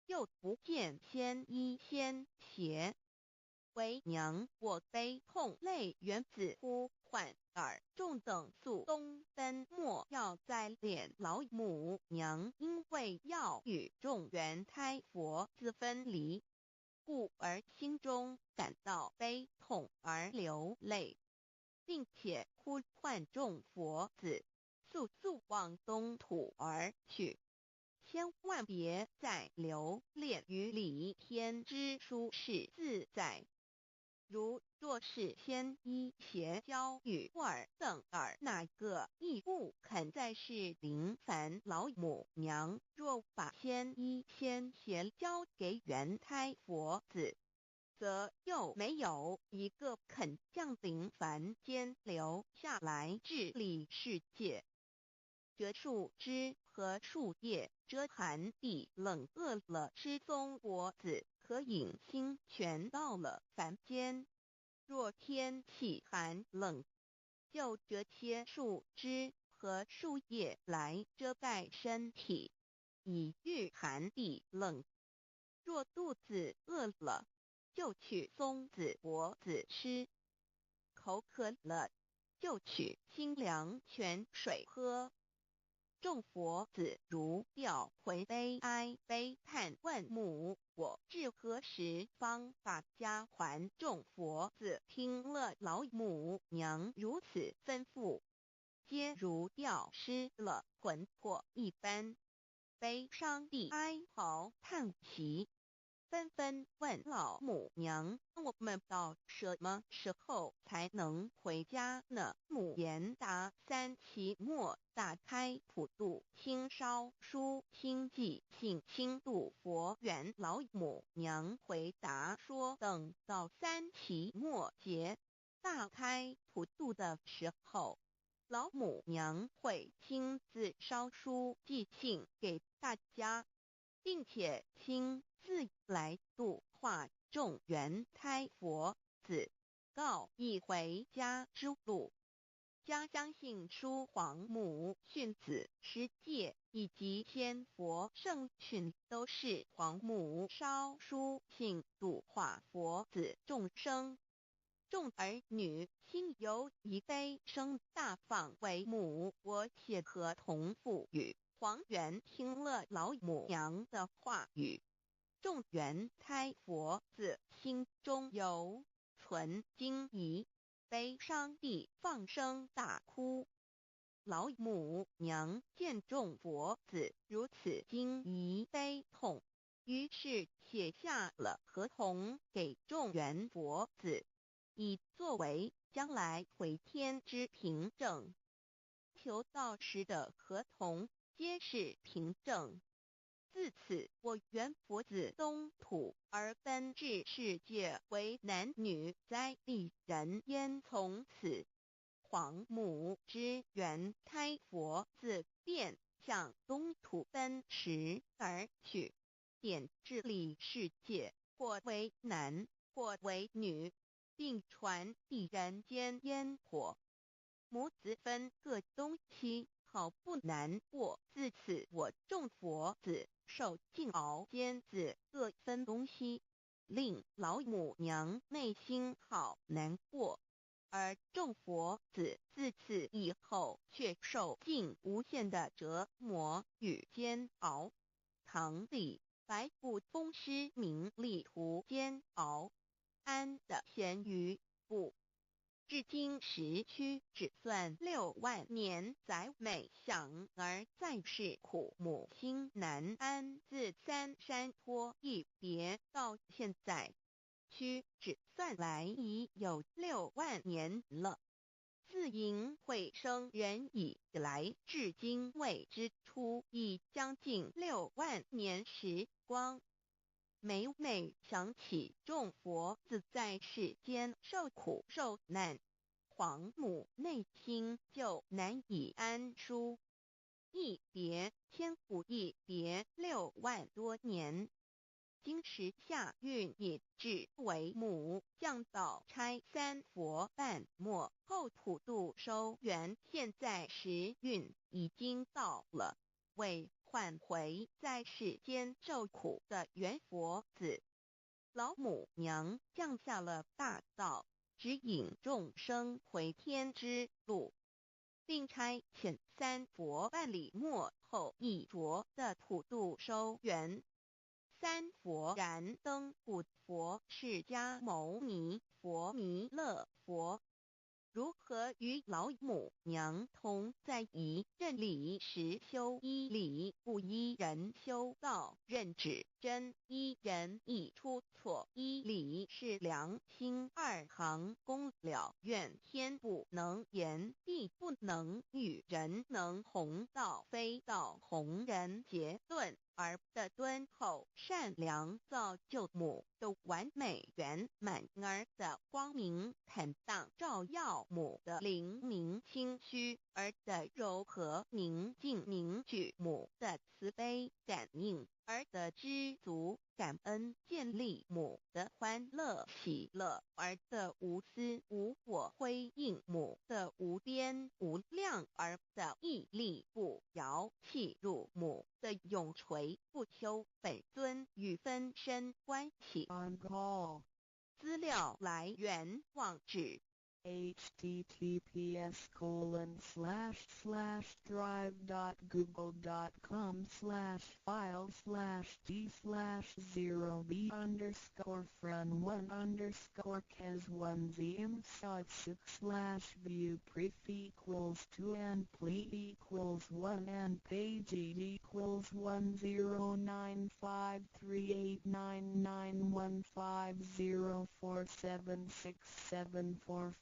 S1: 又不见千衣千鞋。为娘，我悲痛泪源自呼唤耳。众等速东奔，莫要再敛。老母娘因为要与众元胎佛子分离，故而心中感到悲痛而流泪，并且呼唤众佛子速速往东土而去，千万别再留恋于礼天之舒适自在。若是千衣鞋交与尔等尔，哪个亦不肯再是临凡老母娘？若把千衣千鞋交给原胎佛子，则又没有一个肯降临凡间留下来治理世界。折树枝和树叶遮寒地冷，饿了吃松果子，可饮清泉，到了凡间。若天气寒冷，就折些树枝和树叶来遮盖身体，以御寒地冷。若肚子饿了，就取松子果子吃；口渴了，就取清凉泉水喝。众佛子如吊回悲哀悲叹，问母：我至何时方把家还？众佛子听了老母娘如此吩咐，皆如吊失了魂魄一般，悲伤地哀嚎叹息，纷纷问老母娘：我们到什么时候才能回家呢？母言答：三期末大开普度，清烧书清寂，请清度佛缘。老母娘回答说：等到三期末节大开普度的时候，老母娘会亲自烧书寄信给大家，并且亲自来度化众元胎佛子，告一回家之路。将相信书皇母训子十戒以及千佛圣训，都是皇母烧书信度化佛子众生。众儿女心有一悲生大放为母，我且合同父语。皇元听了老母娘的话语，众元胎佛子心中有存惊疑，悲伤地放声大哭。老母娘见众佛子如此惊疑悲痛，于是写下了合同给众缘佛子，以作为将来回天之凭证。求道时的合同皆是凭证。自此，我缘佛子东土而奔至世界为男女在地人焉。从此，黄母之缘胎佛子便向东土奔驰而去，点治理世界，或为男，或为女，并传递人间烟火。母子分各东西，好不难过。自此，我众佛子受尽熬煎子各分东西，令老母娘内心好难过。而众佛子自此以后却受尽无限的折磨与煎熬。唐李白骨风师名利图煎熬，安得闲于不？至今时区只算6万年载美想而在世苦母心难安。自三山托一别到现在，区只算来已有6万年了。自寅会生人以来，至今未知出，已将近6万年时光。每每想起众佛子在世间受苦受难，黄母内心就难以安舒。一别千古，一别6万多年。今时夏运也至为母降道差三佛半末后普度收圆，现在时运已经到了，为唤回在世间受苦的缘佛子，老母娘降下了大道，指引众生回天之路，并差遣三佛办理末后一着的普度收圆。三佛燃灯古佛、释迦牟尼佛、弥勒佛，如何与老母娘同在一任理时修一理，不一人修道，任指真一人一出错，一理是良心二行功了愿，天不能言，地不能语，人能弘道，非道弘人。结论而的敦厚善良，造就母的完美圆满，儿的光明坦荡，照耀母的灵明清虚，儿的柔和宁静凝聚母的慈悲感应，儿的知足感恩建立母的欢乐喜乐，儿的无私无我辉映母的无边无量，儿的屹立不摇契入母的永垂不朽。本尊与分身关系。
S8: On call.
S1: 资料来源网址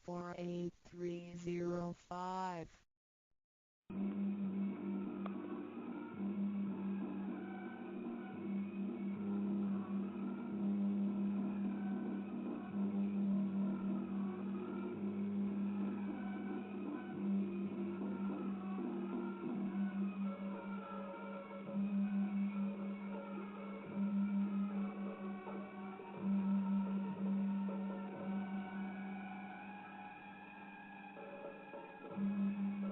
S8: 1:1:1:1:1:1:1:1:1:1:1:1:1:1:1:1:1:1:1:1:1:1:1:1:1:1:1:1:1:1:1:1:1:1:1:1:1:1:1:1:1:1:1:1:1:1:1:1:1:1:1:1:1:1:1:1:1:1:1:1:1:1:1:1:1:1:1:1:1:1:1:1:1:1:1:1:1:1:1:1:1:1:1:1:1:1:1:1:1:1:1:1:1:1:1:1:1:1:1:1:1:1:1:1:1:1:1:1:1:1:1:1:1:1:1:1:1:1:1:1:1:1:1:1:1:1:1:1:1:1:1:1:1:1:1:1:1:1:1:1:1:h̛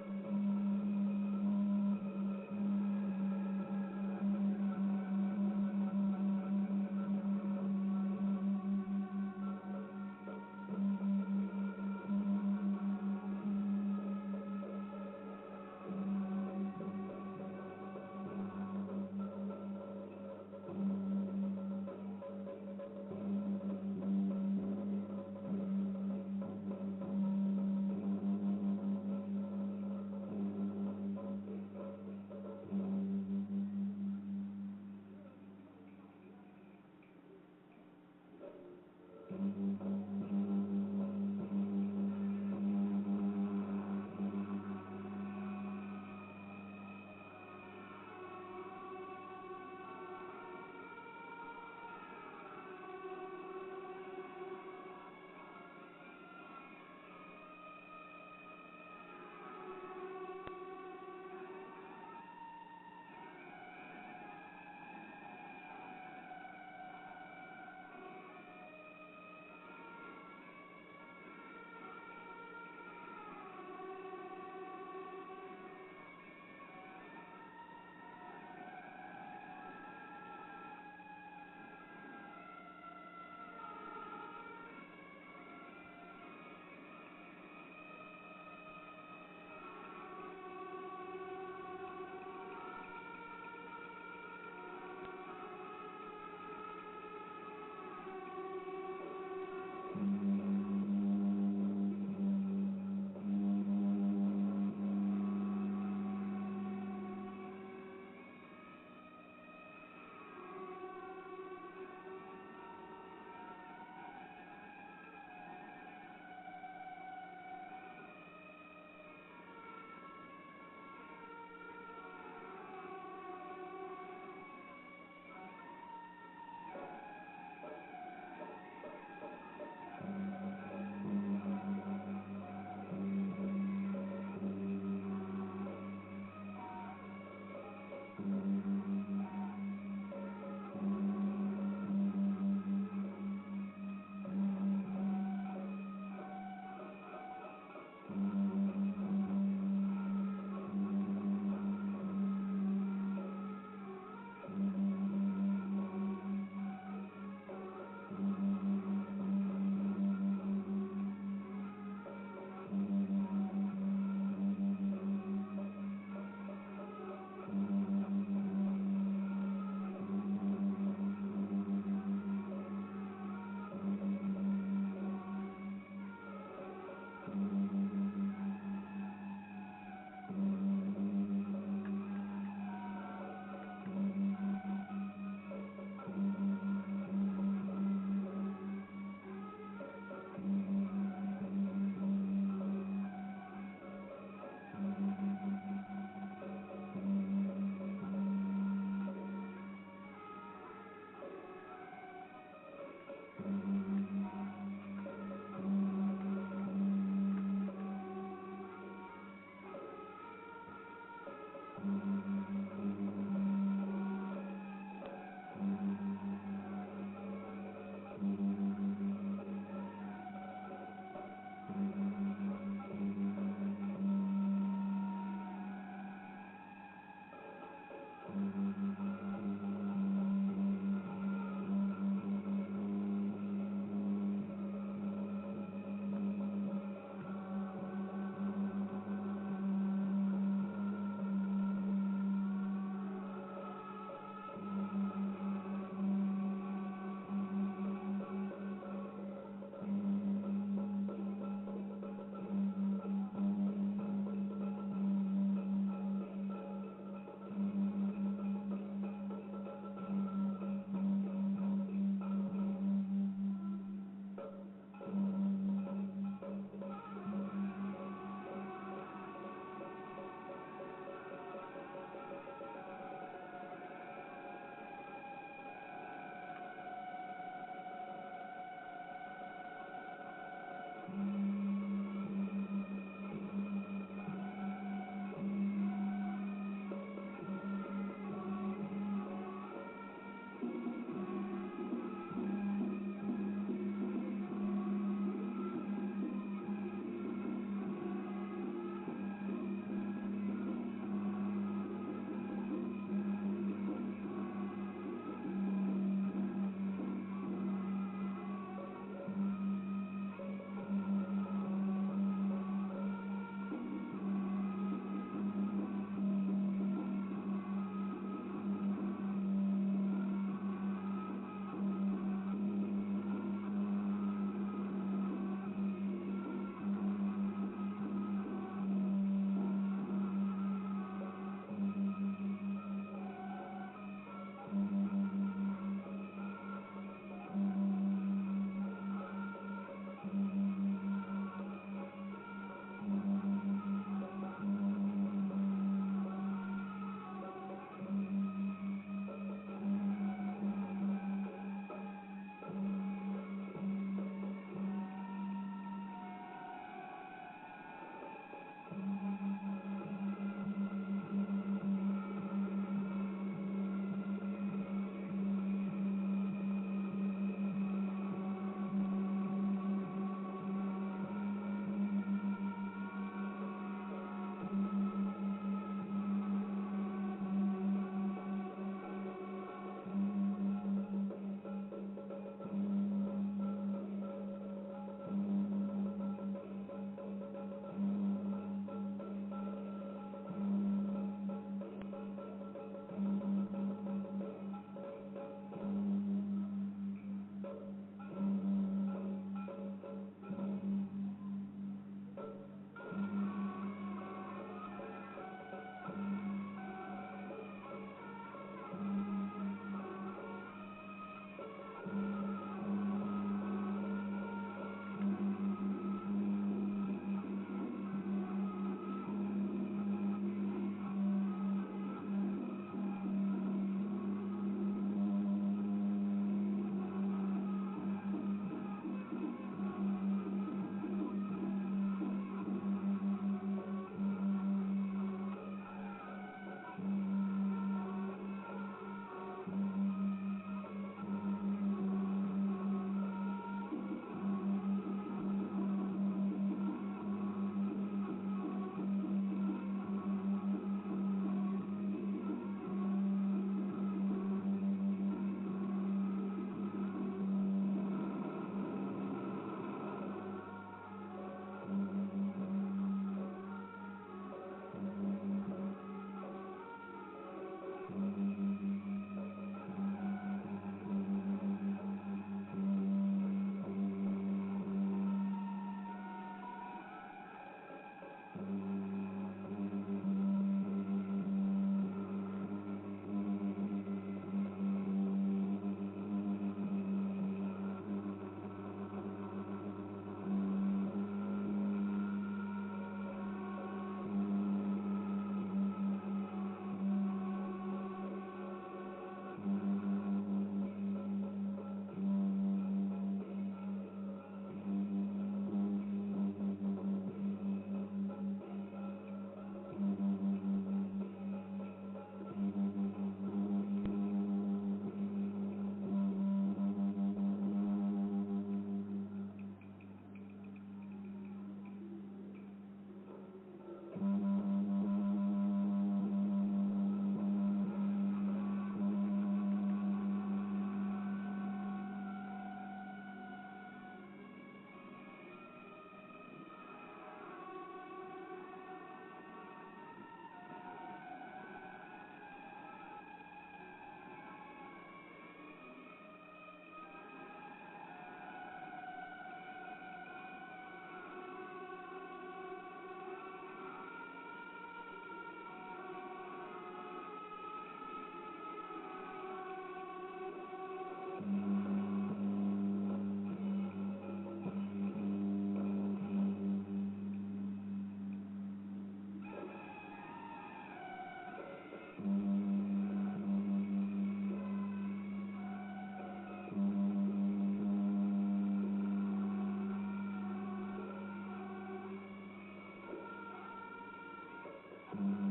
S9: 嗯。